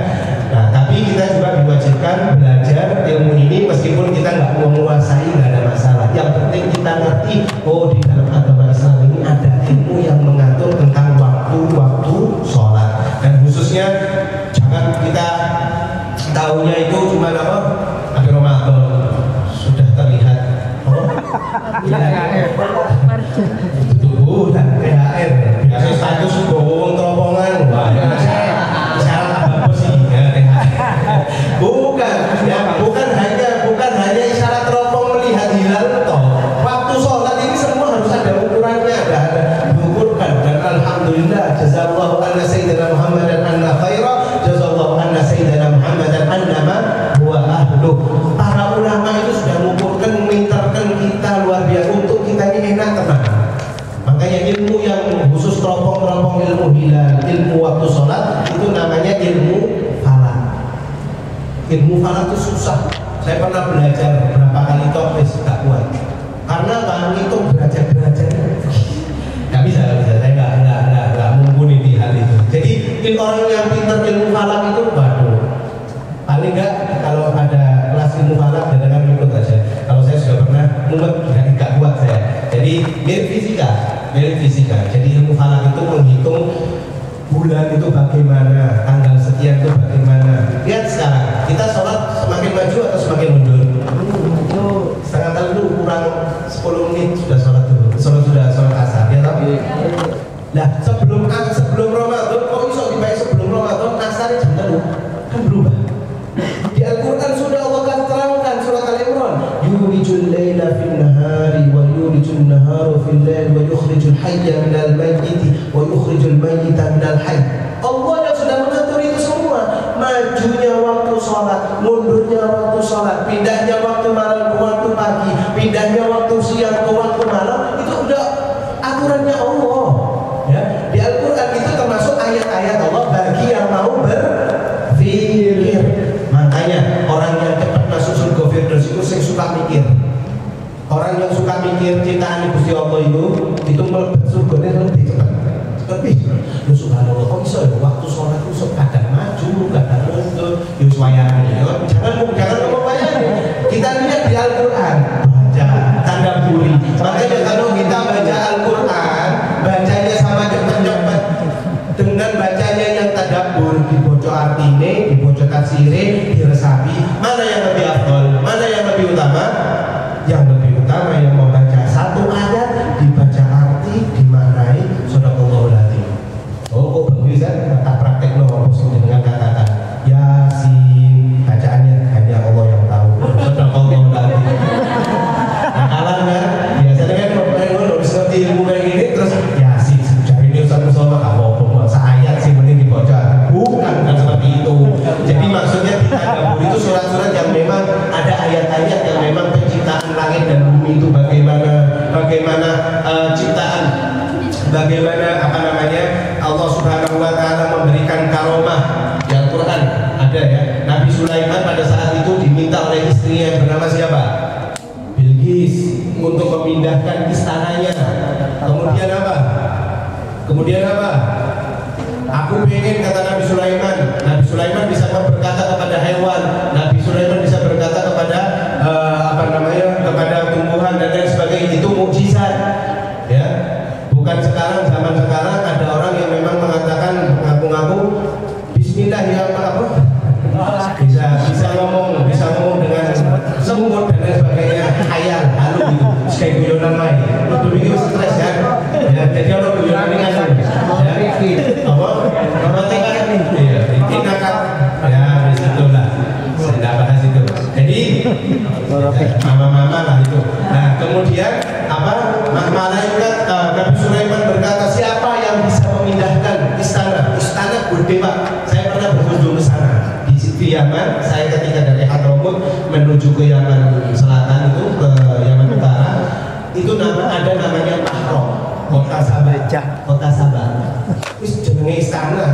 Nah tapi kita juga diwajibkan belajar ilmu ini meskipun kita nggak menguasai, nggak ada masalah. Yang penting kita ngerti, oh di dalam agama Islam ini ada ilmu yang mengatur tentang waktu sholat, dan khususnya jangan kita tahunya itu cuma akhir Ramadan sudah terlihat tubuh dan THR biasa status gowong terowongan, syarat apa sih ya THR? bukan hanya isyarat teropong melihat hilal toh. Waktu sholat ini semua harus ada ukurannya, ada diukurkan. Dan alhamdulillah jazallahu anna sayyidina Muhammadan anna khaira, jazallahu anna sayyidina Muhammadan annama huwa ahluh. Para ulama itu sudah mengukurkan, memintarkan kita luar biasa untuk kita ini enak, teman. Makanya ilmu yang khusus teropong ilmu hilal, ilmu waktu sholat, itu namanya ilmu falak. Ilmu falak itu susah. Saya pernah belajar beberapa kali topis, gak kuat. Karena bahan itu derajat-derajat. Gak bisa. Saya nggak mumpuni di hal itu. Jadi orang yang pintar ilmu falak itu, waduh, paling nggak kalau ada kelas ilmu falak jangan ikut aja. Kalau saya sudah pernah mumet, nggak kuat saya. Jadi mirip fisika. Jadi ilmu falak itu menghitung bulan itu bagaimana, tanggal sekian itu bagaimana. Lihat sekarang, kita sholat semakin maju atau semakin mundur? Setengah tahun itu kurang 10 menit sudah sholat dulu, sudah sholat asar, ya tapi. Nah sebelum Ramadan, kok bisa dibaik sebelum Ramadan asarnya jam 3 kan berubah. Di Al-Quran sudah Allah kan terangkan surat Al-Imran, yulijul layla fil nahari wa yulijul nahara fil layl wa yukhrijul hayya minal mayyiti wa yukhrijul mayyita minal hayy. Allah yang sudah mengatur itu semua, majunya waktu sholat, mundurnya waktu sholat, pindahnya waktu malam ke waktu pagi, pindahnya waktu siang ke waktu malam, itu udah aturannya Allah, ya. Di Al-Quran itu termasuk ayat-ayat Allah bagi yang mau berpikir. Makanya orang yang cepat masuk surga Firdaus itu yang suka mikir. Orang yang suka mikir ciptaan Gusti Allah itu melebet surganya lebih cepat. Ya subhanallah, kok bisa ya waktu sholat itu kadang maju, kadang mundur. Ya semuanya, jangan ngomong bayangin. Kita lihat di Al-Quran, baca Makanya kalau kita baca Al-Quran, bacanya sama cepet-cepet. Dengan bacanya yang tadabbur, dibaca artine, dibaca tafsire, diresapi, mana yang lebih afdol, mana yang lebih utama? Yang lebih utama yang membaca satu ayat, dibaca arti, dimaknai, sadaqallahul adzim. Oh, kok bagus kan? Tak praktek no, dengan katakan Yasin, bacaannya hanya Allah yang tahu. Sadaqallahul adzim. Nakalan kan? Biasanya kan kalau bisa ngerti ilmu kayak gini terus Yasin, cari ini Ustaz Mustafa apa seayat sih mending dibaca. Bukan seperti itu. Jadi maksudnya ditadabbur itu surat-surat yang memang ada ayat-ayat yang memang penciptaan langit dan bumi itu bagaimana ciptaan, bagaimana apa namanya Allah Subhanahu wa taala memberikan karomah. Di Al-Qur'an ada ya. Nabi Sulaiman pada saat itu diminta oleh istrinya yang bernama siapa? Bilqis untuk memindahkan istananya. Kemudian apa? Aku pengen, kata Nabi Sulaiman. Nabi Sulaiman bisa berkata kepada hewan, Nabi Sulaiman bisa berkata kepada kepada tumbuhan dan lain sebagainya. Itu mukjizat, ya. Bukan sekarang, zaman sekarang ada orang yang memang mengatakan ngaku-ngaku Bismillah ya apa? Bisa ngomong dengan semut dan lain sebagainya, khayal, halu gitu, kayak guyonan main. Itu bikin stres kan? Ya, jadi kalau guyonan ini kan, ya disitulah tidak bahas itu. Jadi mama-mama lah itu. Nah kemudian malaikat Nabi Sulaiman berkata, siapa yang bisa memindahkan istana gede Pak. Saya pernah berkunjung ke sana di Yaman. Saya ketika dari Hadramaut menuju ke Yaman Selatan itu ke Yaman Utara itu ada namanya Mahrom, kota Sabah. Wis jenenge istana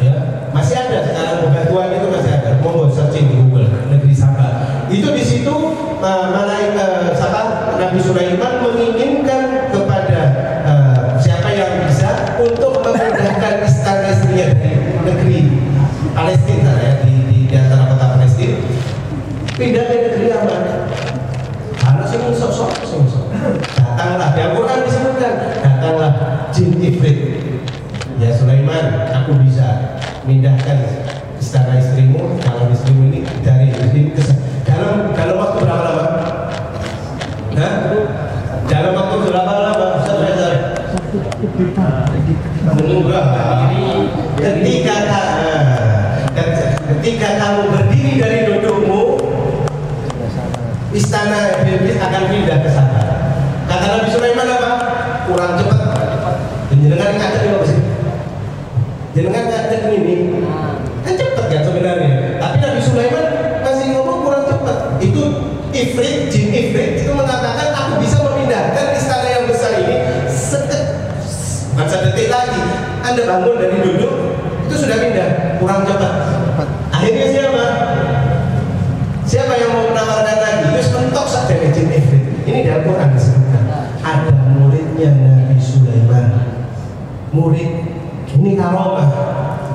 ya. Masih ada sekarang bebatuan itu masih ada. Mau searching di Google negeri Sabah. Itu di situ malaikat Nabi Sulaiman menginginkan kepada siapa yang bisa untuk memindahkan istana istrinya dari negeri Palestina ya di antara kota Palestina pindah ke negeri Yaman. Harus yang sok-sok. Datanglah, di Al-Quran disebutkan, datanglah jin Ifrit. Ya Sulaiman, aku bisa mindahkan istana istrimu, kalau istrimu ini dari dalam waktu berapa lama? Dalam waktu berapa lama? Ketika kamu berdiri dari dudukmu, istana Bilqis akan pindah ke sana. Kata Nabi Sulaiman apa? Kurang cepat. Jenengan ngajak ini sih. Jenengan ngajak ini kan cepat kan sebenarnya. Tapi Nabi Sulaiman masih ngomong kurang cepat. Itu jin Ifrit itu mengatakan aku bisa memindahkan istana yang besar ini sedetik lagi. Anda bangun dari duduk itu sudah pindah, kurang cepat. Akhirnya siapa yang mau menawarkan lagi? Terus mentok saja jin Ifrit. Ini di Al-Quran disebutkan. Ada muridnya Nabi Sulaiman. Murid ini karomah.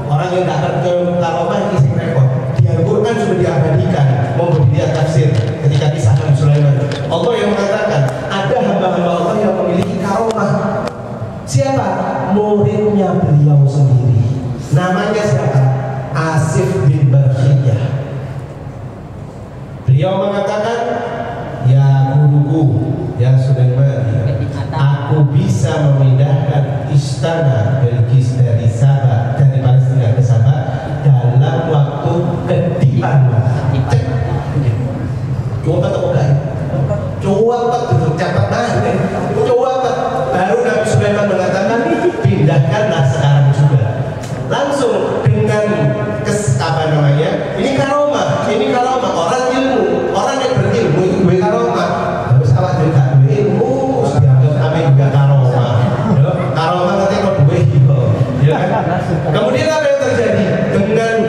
Orang yang tak kerja karomah ini sing repot. Di Al-Quran sudah diabadikan. Mau dilihat tafsir ketika kisah Nabi Sulaiman. Allah yang mengatakan ada hamba-hamba Allah yang memiliki karomah. Siapa? Muridnya beliau sendiri. Namanya siapa? Asif bin Barkhiyah. Beliau mengatakan, ya guruku, ya Sulaiman, aku bisa memindahkan istana Bilqis dari Sabah, dari Palestina ke Sabah dalam waktu ketipan. Coba cepat banget. Baru Nabi Sulaiman mengatakan, pindahkanlah sekarang juga. Langsung dengan ini karomah orang ilmu, orang yang berilmu itu gue karomah. Harus awak juga gue ilmu, dianggap apa juga karomah. Karomah ketika gue hibo, ya kan? Kemudian apa yang terjadi dengan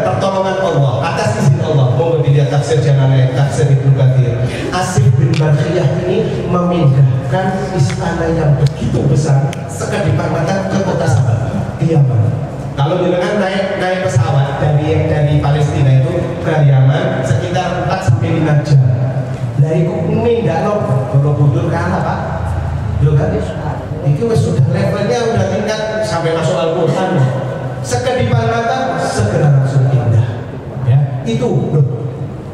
pertolongan Allah atas izin Allah? Mau dilihat tafsir Jalalain, tafsir Ibnu Katsir. Asif bin Barkhiyah ini memindahkan istana yang begitu besar sekedipan mata ke kota Sabah di Yaman. Kalau dengan naik pesawat dari Palestina itu ke Yaman sekitar 4 sampai 5 jam. Nah Lah iku nindakno Borobudur kalah Pak. Yo kan iki wis sudah levelnya udah tingkat sampai masuk Al-Qur'an. Sekedipan mata segera langsung indah. Ya, itu loh.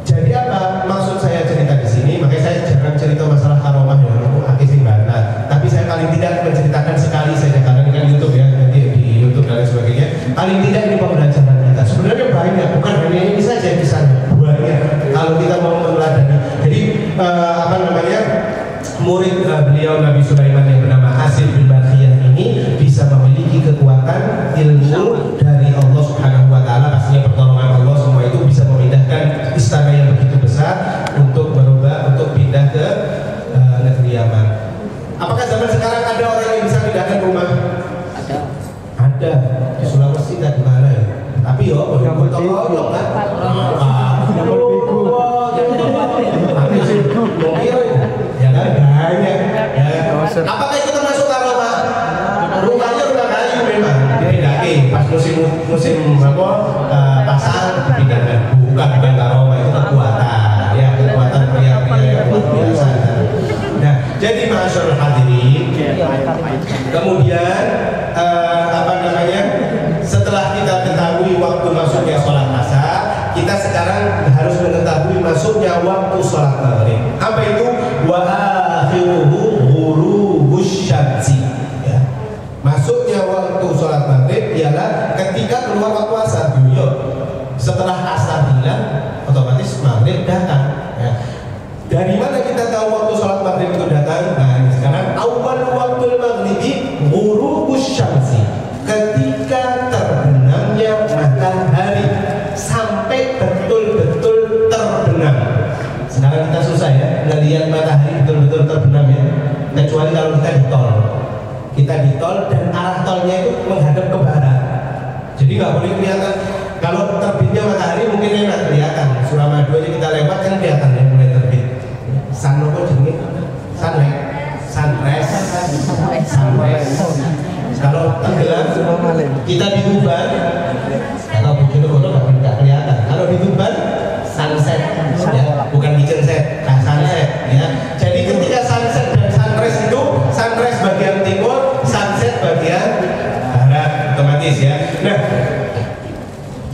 Jadi apa maksud saya cerita di sini? Makanya saya jarang cerita masalah karomah ya, aku akhisin banget. Tapi saya paling tidak menceritakan sekali saja karena ini kan YouTube ya, nanti di YouTube dan lain sebagainya. Paling tidak ini pembelajaran kita. Sebenarnya banyak, bukan hanya ini saja kisahnya, banyak. Kalau kita mau meneladani. Jadi murid beliau Nabi Sulaiman yang bernama Asif bin Barkhiyah ini bisa memiliki kekuatan ilmu dari Allah Subhanahu wa taala, pastinya pertolongan Allah, semua itu bisa memindahkan istana yang begitu besar untuk berubah, untuk pindah ke negeri Yaman. Apakah zaman sekarang ada orang yang bisa pindahkan rumah? Ada di Sulawesi dan di mana ya? Tapi yo tolong kan? Ya kan banyak. Apakah itu termasuk karomah? Rumahnya rumah kayu memang dipindahkan pas musim pasang dipindahkan. Bukan karomah, itu kekuatan. Ya kekuatan pria-pria yang luar biasa. Nah, jadi masyaallah hadirin. Kemudian setelah kita ketahui waktu masuknya sholat asar, kita sekarang harus mengetahui masuknya waktu sholat maghrib. Apa itu? Wa akhiruhu ghurubus syamsi. Ya. Masuknya waktu sholat maghrib ialah ketika keluar waktu asar. Setelah asar hilang, otomatis maghrib datang. Ya. Dari mana kita tahu waktu sholat maghrib itu datang? Nah, sekarang awal waktu maghribi ghurubus syamsi. Ketika terbenamnya matahari sampai betul-betul terbenam. Sekarang kita susah ya ngelihat matahari betul-betul terbenam ya. Kecuali kalau kita di tol. Kita di tol dan arah tolnya itu menghadap ke barat. Jadi nggak boleh kelihatan. Kalau terbitnya matahari mungkin enak kelihatan. Suramadu aja kita lewat kan kelihatan ya mulai terbit. Sanopo jenenge? Sunrise. Kalau tenggelam kita di Tuban atau Bojonegoro nggak kelihatan. Kalau di Tuban sunset ya, bukan kitchen set, sunset ya. Jadi ketika sunset dan sunrise itu, sunrise bagian timur, sunset bagian barat otomatis ya. Nah,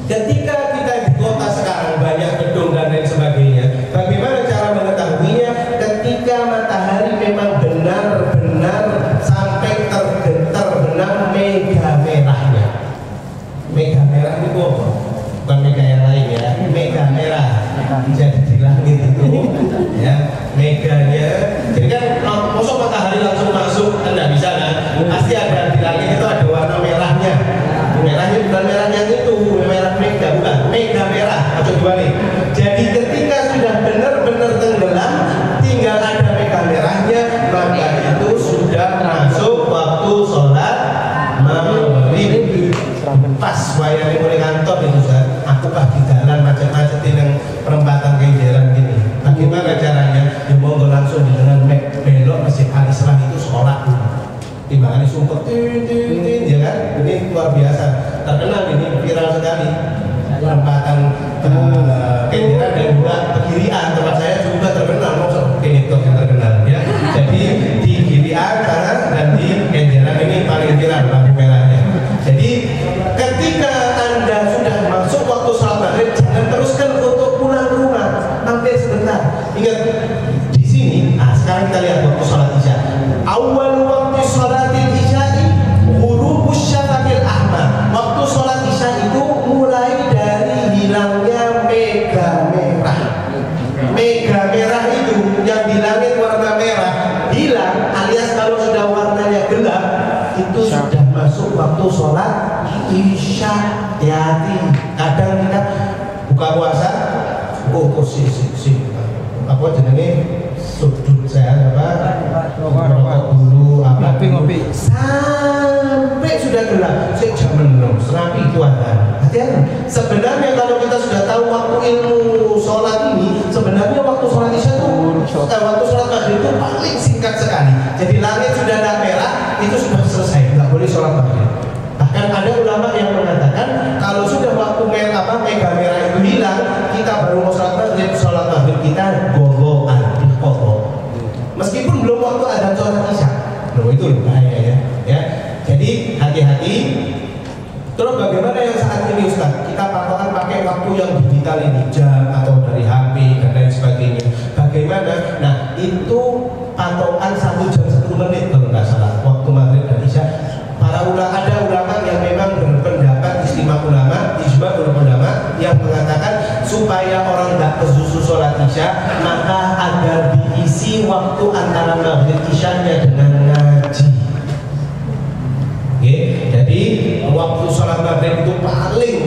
ketika kita di kota sekarang banyak gedung dan lain sebagainya, bagaimana cara mengetahuinya? Ketika matahari memang benar-benar sampai terbenam mega merahnya. Mega merah itu bukan mega yang lain ya, mega merah. Jadi di langit itu ya, meganya. Jadi kan masuk matahari langsung masuk kan nggak bisa kan? Pasti ada di langit itu ada warna merahnya. Merahnya bukan merah yang itu, merah mega, bukan mega merah atau dibalik. Jadi ketika sudah benar-benar tenggelam, tinggal ada mega merahnya, maka itu sudah masuk waktu sholat maghrib. Pas wayang mulai kantor itu Ustaz, aku di jalan macet-macetin yang perempatan Kenjeran gini. Bagaimana caranya? Ya monggo langsung di jalan belok Masjid Al-Islam itu sholat dulu. Timbangannya sumpah tin ya kan? Ini luar biasa. Terkenal ini viral sekali. Perempatan Kenjeran dan juga Kegirian, tempat saya juga terkenal. Maksud ini yang terkenal ya. Jadi di Kegirian kanan dan di Kenjeran ini paling viral lampu merahnya. Jadi ketika Anda sudah masuk waktu sholat maghrib, jangan teruskan untuk pulang ke rumah, mampir sebentar. Ingat di sini. Sekarang kita lihat waktu sholat isya. Awal waktu sholatil isya'i ghurubus syafaqil ahmar. Waktu sholat isya itu mulai dari hilangnya mega merah. Mega merah itu yang di langit warna merah hilang, alias kalau sudah warnanya gelap itu sudah masuk waktu sholat isya. Hati-hati. Kadang kita buka puasa, kursi apa jenenge sudut saya rokok dulu ngopi sampai sudah gelap. Saya jam 6 serapi itu ada. Hati-hati. Sebenarnya kalau kita sudah tahu waktu ilmu sholat ini, sebenarnya waktu sholat isya itu waktu sholat maghrib itu paling singkat sekali. Jadi langit sudah ada merah, itu sudah selesai, nggak boleh sholat maghrib. Bahkan ada ulama yang mengatakan kalau sudah waktu mega merah itu hilang, kita baru mau sholat maghrib kita gogoan. Terus bagaimana yang saat ini Ustaz? Kita patokan pakai waktu yang digital ini, jam atau dari HP dan lain sebagainya. Bagaimana? Nah itu patokan 1 jam 10 menit kalau nggak salah waktu maghrib dan isya. Para ulama, ada ulama yang memang berpendapat, istimewa ulama, ijma ulama yang mengatakan supaya orang nggak kesusu sholat isya, maka agar diisi waktu antara maghrib isyanya dengan ngaji. Oke, jadi waktu sholat maghrib itu paling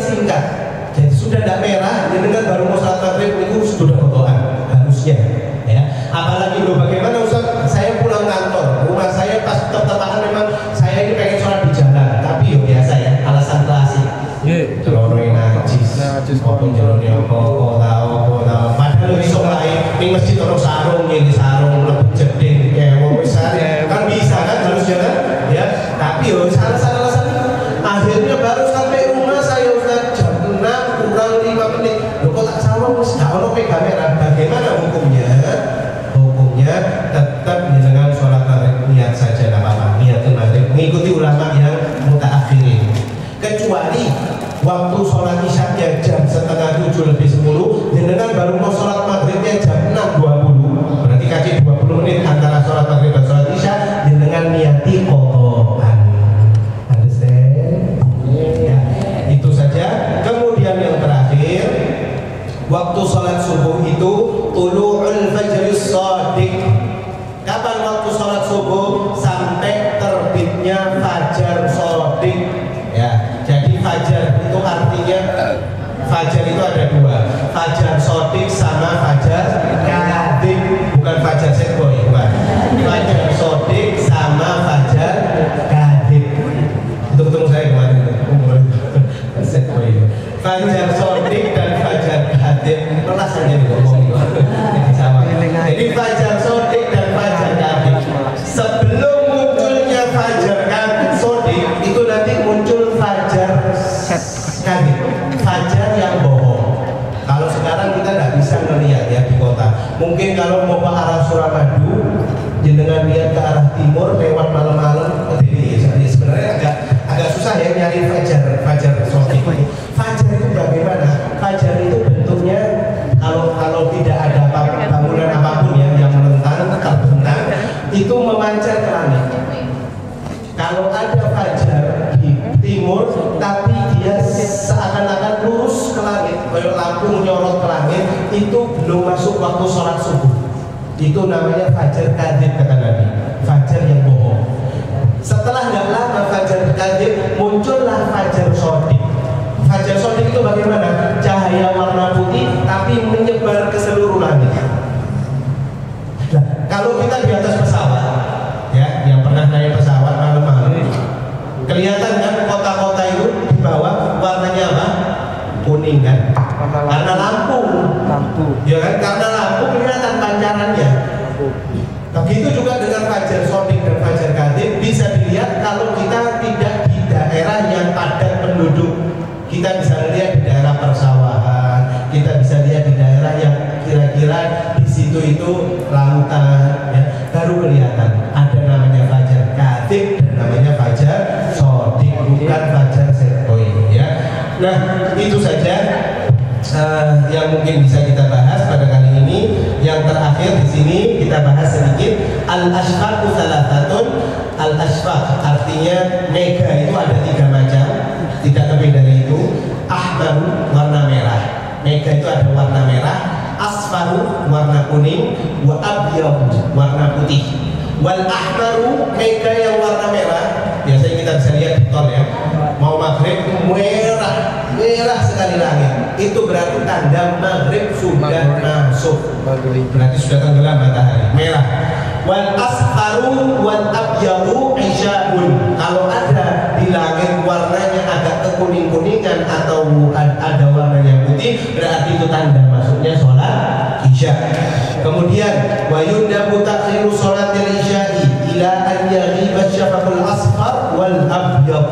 singkat. Jadi sudah tidak merah, dengan baru mau sholat maghrib itu sudah kotoran harusnya. Ya, apalagi loh bagaimana Ustaz? Saya pulang kantor, rumah saya pas tertetakan memang saya ini pengen sholat di jalan, tapi ya biasa ya, alasan klasik. Celoroi najis, maupun celoroi kok tahu. Padahal bisa lain, ini masjid orang sarung, ini sarung lebih jeding, kayak mau misalnya kan bisa kan harusnya kan, ya. Tapi yo salah alasan itu. Akhirnya baru sampai rumah saya Ustaz jam 6 kurang 5 menit. Loh kok tak sarung, nggak ono kamera. Bagaimana hukumnya? Hukumnya tetap dengan sholat maghrib niat saja nggak apa-apa, niatul maghrib mengikuti ulama yang mutaakhirin. Kecuali waktu sholat isyanya jam 6:30 dengan baru mau sholat maghribnya jam 6:20, berarti kasih 20 menit antara sholat maghrib dan sholat isya dengan niati kotoran. Understand? Ya, itu saja. Kemudian yang terakhir, waktu sholat subuh itu tulu'ul fajris shadiq. Kapan waktu sholat subuh? Sampai terbitnya fajar shadiq. Ya, jadi fajar itu artinya fajar itu ada dua, fajar shadiq sama fajar kadhib, bukan fajar set boy, bukan. Fajar shadiq sama fajar kadhib. Itu ketemu saya kemarin. Set boy. Fajar shadiq dan fajar kadhib kelas aja ngomong di sama. Jadi fajar shadiq dan fajar kadhib. Sebelum munculnya fajar shadiq itu nanti muncul fajar kadhib, fajar yang bohong. Kalau sekarang kita nggak bisa melihat ya di kota. Mungkin kalau mau ke arah Suramadu, jenengan lihat ke arah timur lewat malam-malam, jadi sebenarnya agak susah ya nyari fajar shadiq. Fajar itu bagaimana? Fajar itu bentuknya kalau tidak ada bangunan apapun ya yang terbentang, itu memancar ke langit. Kalau ada fajar di timur, tapi dia seakan-akan lurus ke langit, kayak lampu nyorot ke langit, itu belum masuk waktu sholat subuh. Itu namanya fajar kadhib kata Nabi, fajar yang bohong. Setelah nggak lama fajar kadhib, muncullah fajar shadiq. Fajar shadiq itu bagaimana? Cahaya warna putih tapi menyebar ke seluruh langit. Nah, kalau kita di atas pesawat, ya, yang pernah naik pesawat malam-malam, kelihatan kan kota-kota itu di bawah warnanya apa? Kuning kan? Karena lampu. Ya kan? Karena lampu kelihatan pancarannya. Begitu juga dengan fajar shadiq dan fajar kadhib bisa dilihat kalau kita tidak di daerah yang padat penduduk. Kita bisa lihat di daerah persawahan, kita bisa lihat di daerah yang kira-kira di situ itu lautan, ya, baru kelihatan ada namanya fajar kadhib dan namanya fajar shadiq, bukan fajar setboy, ya. Nah, itu saja yang mungkin bisa kita bahas pada kali ini. Yang terakhir di sini kita bahas sedikit al-ashfaqu thalathatun. Al-ashfaq artinya mega itu ada 3 macam, tidak lebih dari itu. Ahmaru warna merah, mega itu ada warna merah, asfaru warna kuning, wa abyad warna putih. Wal ahmaru mega yang warna merah, biasanya kita bisa lihat di tol ya, mau maghrib merah sekali langit, itu berarti tanda maghrib sudah masuk, berarti sudah tenggelam matahari, merah. Wal asfaru wal abyadu isya'un, kalau ada di langit warnanya agak kekuning-kuningan atau ada warnanya putih, berarti itu tanda masuknya sholat isya. Kemudian wa yundabu takhiru sholatil isya'i ila an yaghiba syafaqul asfar wal abyad,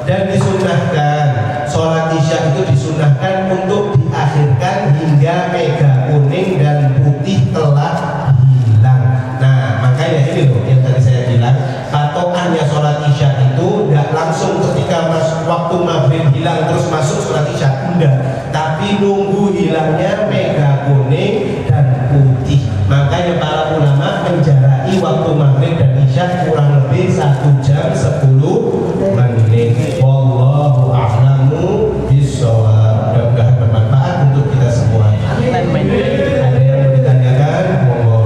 dan disunnahkan sholat isya itu disunnahkan untuk diakhirkan hingga mega kuning dan putih telah hilang. Nah, makanya ini loh yang tadi saya bilang, patokannya sholat isya itu tidak langsung ketika waktu maghrib hilang terus masuk sholat isya, enggak, tapi nunggu hilangnya mega kuning dan putih. Makanya para ulama menjarai waktu maghrib dan isya kurang lebih 1 jam 10 menit. Wallahu a'lamu bishawab. Mudah-mudahan bermanfaat untuk kita semua. Ada yang mau ditanyakan? Monggo.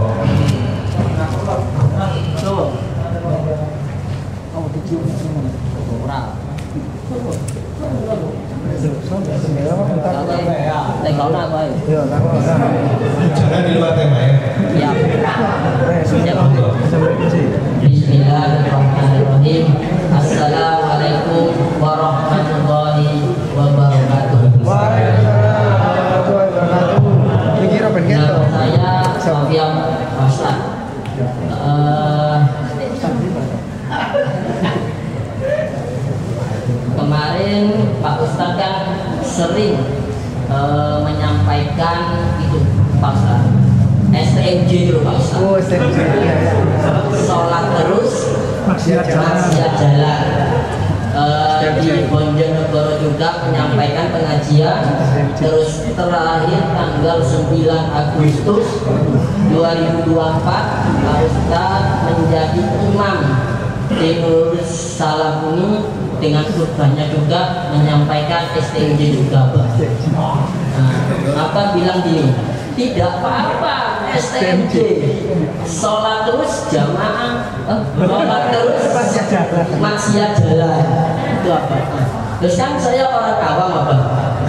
Jangan di luar tema ya. Bismillahirrahmanirrahim. Assalamualaikum warahmatullahi wabarakatuh. Nama saya Sofian Ustaz. Kemarin Pak Ustaz kan sering menyampaikan itu Pak Ustaz, STMJ dulu Pak Ustaz. Oh, STMJ. Sholat terus maksiat jalan. Di Bojonegoro juga menyampaikan pengajian. Terus terakhir tanggal 9 Agustus 2024 Pak Ustaz menjadi imam di Nurul Salabuni dengan khutbahnya juga menyampaikan STMJ juga Pak. Apa bilang gini, tidak apa-apa STMJ, sholat terus jamaah, sholat terus maksiat jalan, itu apa? Terus kan saya orang awam apa?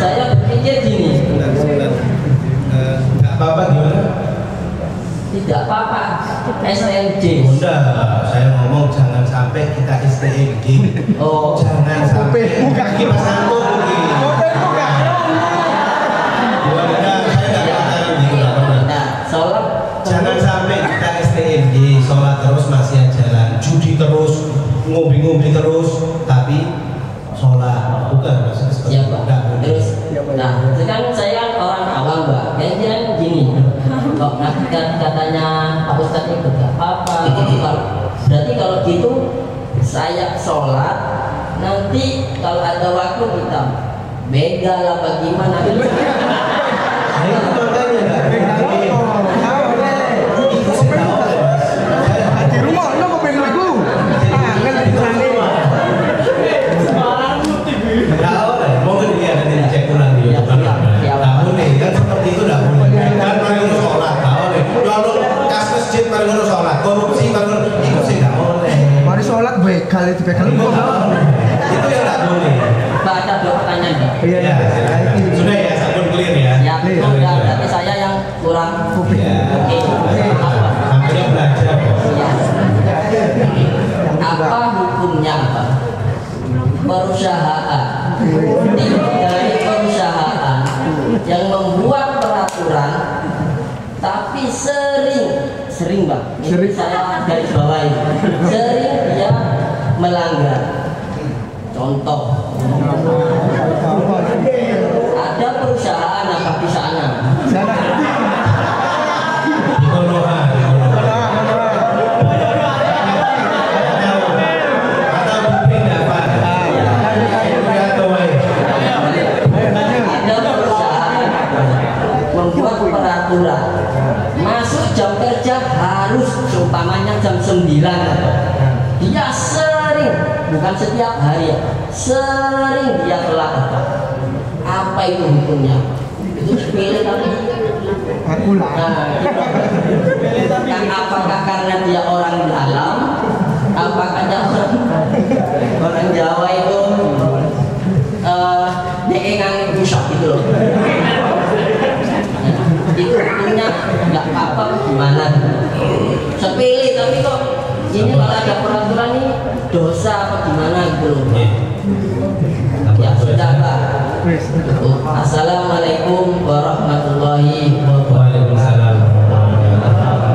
Saya berpikir gini, Nggak apa-apa gimana? tidak apa-apa STMJ. Enggak, saya ngomong jangan sampai kita STMJ. Oh, Jangan sampai kita sanggup jangan sampai kita STMJ, sholat terus masih jalan, judi terus, ngopi-ngopi terus, tapi sholat bukan ya Pak. Terus, nah sekarang saya orang awam Pak, kayaknya gini, kok katanya Pak Ustadz itu gak apa-apa. Berarti kalau gitu saya sholat, nanti kalau ada waktu kita begal apa gimana? Nah, itu makanya nggak Di rumah lo mau pengen lagu? mau dia nanti dicek ulang di YouTube. Tahu nih kan seperti itu nggak boleh. Kan paling ngono sholat, tahu nih. Kalau kas masjid paling ngono sholat, korupsi paling ngono itu sih nggak boleh. Mari sholat begal itu begal. Itu yang nggak boleh. Pak, ada 2 pertanyaan Pak. Iya. Sudah ya, sabun clear ya. Ya, udah, berarti saya yang kurang. Ya. Oke. Apa? Namanya belajar. Ya. Apa hukumnya Pak? Perusahaan dari perusahaan yang membuat peraturan tapi sering Pak, ini saya garis bawahi, sering dia melanggar. Contoh, ada perusahaan apa di sana? Di Konoha. Ada perusahaan membuat peraturan masuk jam kerja harus seumpamanya jam 9. Dia sering, bukan setiap hari ya, sering dia telat. Apa itu hukumnya? Itu sepele tapi Aku lah. kan apakah karena dia orang dalam, apakah dia orang Jawa itu nyengengan rusak gitu loh. Itu hukumnya nggak apa-apa gimana? Sepele tapi kok ini kalau ada peraturan ini dosa apa gimana gitu loh. Ya sudah Pak. Assalamualaikum warahmatullahi wabarakatuh. Waalaikumsalam.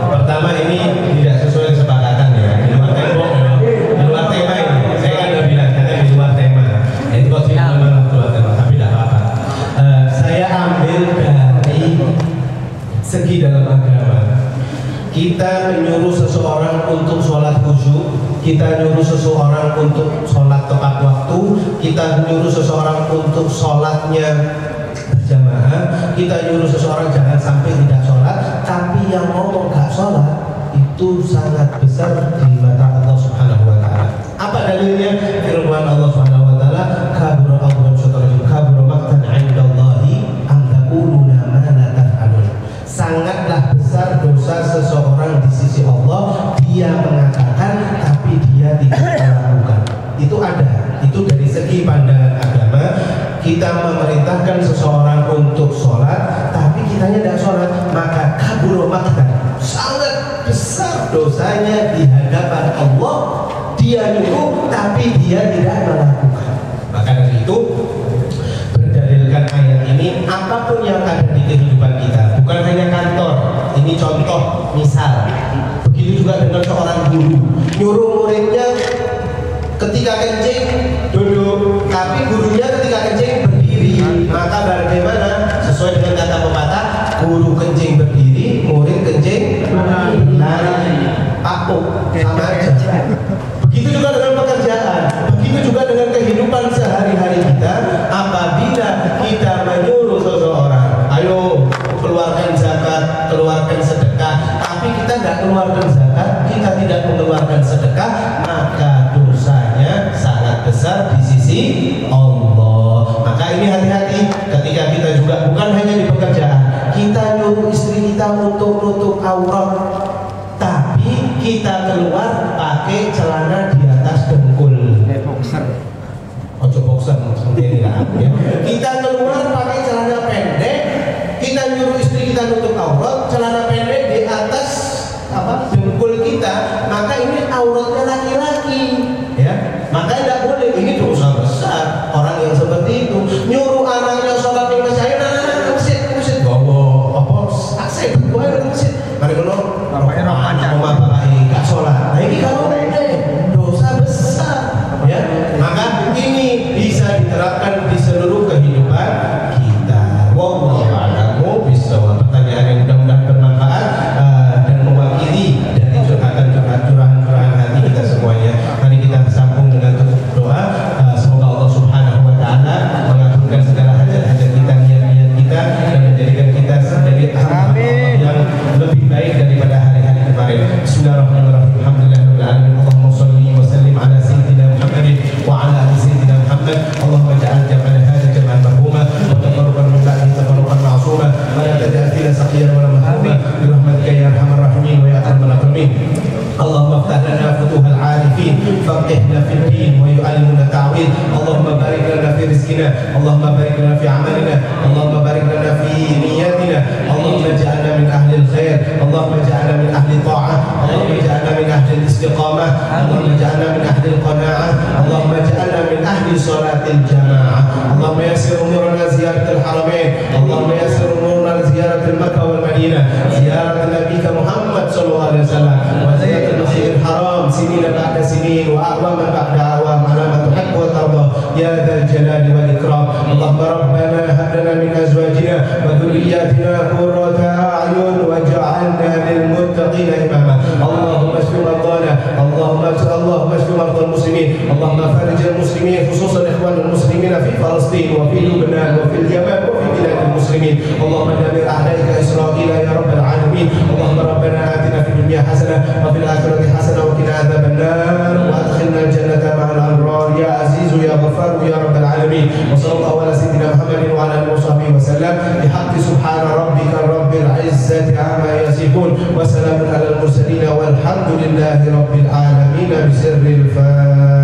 Pertama ini tidak sesuai kesepakatan ya. Di luar tembok ya. Di luar tema ini. Saya kan udah bilang karena di luar tema. Itu kok sih memang keluar tema, tapi tidak apa-apa. Saya ambil dari segi dalam agama. kita menyuruh seseorang untuk sholat khusyuk, kita nyuruh seseorang untuk sholat tepat waktu, kita nyuruh seseorang untuk sholatnya berjamaah, kita nyuruh seseorang jangan sampai tidak sholat, tapi yang ngomong gak sholat itu sangat besar di mata Allah Subhanahu wa Ta'ala. Apa dalilnya? Firman Allah Subhanahu wa Ta'ala, kabura Allahu syaitanir kabura maqtan 'indallahi an taquluna ma la taf'alun. Sangatlah besar dosa seseorang di sisi Allah, dia mengatakan tapi dia tidak melakukan. Itu ada, itu dari segi pandangan agama. Kita memerintahkan seseorang untuk sholat, tapi kitanya tidak sholat, maka kabur maqtan, sangat besar dosanya di hadapan Allah. Dia nyuruh, tapi dia tidak melakukan. Maka dari itu, berdalilkan ayat ini, apapun yang ada di kehidupan kita, bukan hanya kantor. Ini contoh, misal. Begitu juga dengan seorang guru, nyuruh muridnya ketika kencing duduk, tapi gurunya ketika kencing berdiri. Maka bagaimana? Sesuai dengan kata pepatah, guru kencing berdiri, murid kencing lari. Apuk, sama aja. Begitu juga dengan pekerjaan, begitu juga dengan kehidupan sehari-hari kita. Apabila kita menyuruh seseorang, ayo keluarkan zakat, keluarkan sedekah, tapi kita tidak keluarkan zakat, kita tidak mengeluarkan sedekah, maka dosanya sangat besar di sisi Allah. Maka ini hati-hati ketika kita juga, bukan hanya di pekerjaan, kita nyuruh istri kita untuk nutup aurat, tapi kita keluar pakai celana di atas dengkul. Ojo boxer seperti ini ya. Kita keluar pakai celana pendek, kita nyuruh istri kita nutup aurat, celana pendek di atas dengkul kita, maka ini auratnya laki-laki, ya. Maka tidak boleh, ini dosa besar. Orang yang seperti itu nyuruh anaknya sholat di masjid, masjid bawa apa? Akses bawa di masjid. Mari kalau anak bapak gak sholat, nah ini kalau dosa besar, ya. Maka ini bisa diterapkan di seluruh kehidupan kita. Wallahu a'lam bishawab. Pertanyaan yang mudah-mudahan bermanfaat dan mewakili dari curahan hati kita semuanya. Mari kita bersambung dengan doa. Semoga Allah Subhanahu wa Ta'ala mengabulkan segala hajat-hajat kita, niat-niat kita, dan menjadikan kita menjadi hamba yang lebih baik daripada hari-hari kemarin. Bismillahirrahmanirrahim. Alhamdulillahirabbil alamin. Allahumma shalli wa sallim ala sayyidina Muhammadin wa ala ali sayyidina Muhammad. Allahumma ja'al jam'ana hadha jam'an marhuma wa tafarruqan min ba'dihi tafarruqan ma'suma wa la taj'al fina saqiyan wa la mahruman bi rahmatika ya arhamar rahimin wa ya arhamar rahimin. Allahumma iftah lana futuhal 'arifin faqihna fid din wa yu'allimna ta'wil. Allahumma barik lana fi rizqina, Allahumma barik lana fi amalina, Allahumma barik lana fi niyatina. Allahumma ja'alna min ahli al-khair, Allahumma ja'alna min ahli ta'ah, Allahumma ja'alna min ahli al-istiqamah, Allahumma ja'alna min ahli al-qana'ah, Allahumma ja'alna min ahli salatil jamaah. Allahumma yassir umurana ziyaratil haramain, Allahumma yassir umurana ziyaratil Makkah wal Madinah, ziyarat nabiyika Muhammad sallallahu alaihi wasallam wa ziyaratil masjidil haram sinina ba'da sinin wa a'waman ba'da a'wam ala ma tuhibbu wa tarda ya dzal jalali wal ikram. Allahumma rabbana hab lana min azwajina wa dhurriyyatina qurrata a'yun waj'alna lil muttaqina imama. Allahumma ashfi mardana, Allahumma ashfi mardal muslimin, Allahumma farij al muslimin khususan ikhwan al muslimin fi Palestin wa fi Lebanon wa fi Yaman wa fi bilad al muslimin. Allahumma damir a'daika Israil ya rabbal alamin. Allahumma rabbana atina fid dunya hasanah wa fil akhirati hasanah wa qina adzaban nar wa adkhilna al jannata ma'al abrar ya aziz ya ghaffar ya rabbal alamin. Wa sallallahu ala sayyidina Muhammadin wa ala alihi wa sahbihi wa sallam bihaqqi subhana rabbika rabbil izzati amma yasifun wa salamun alal mursalin walhamdulillahi rabbil alamin. Bisirril Fatiha.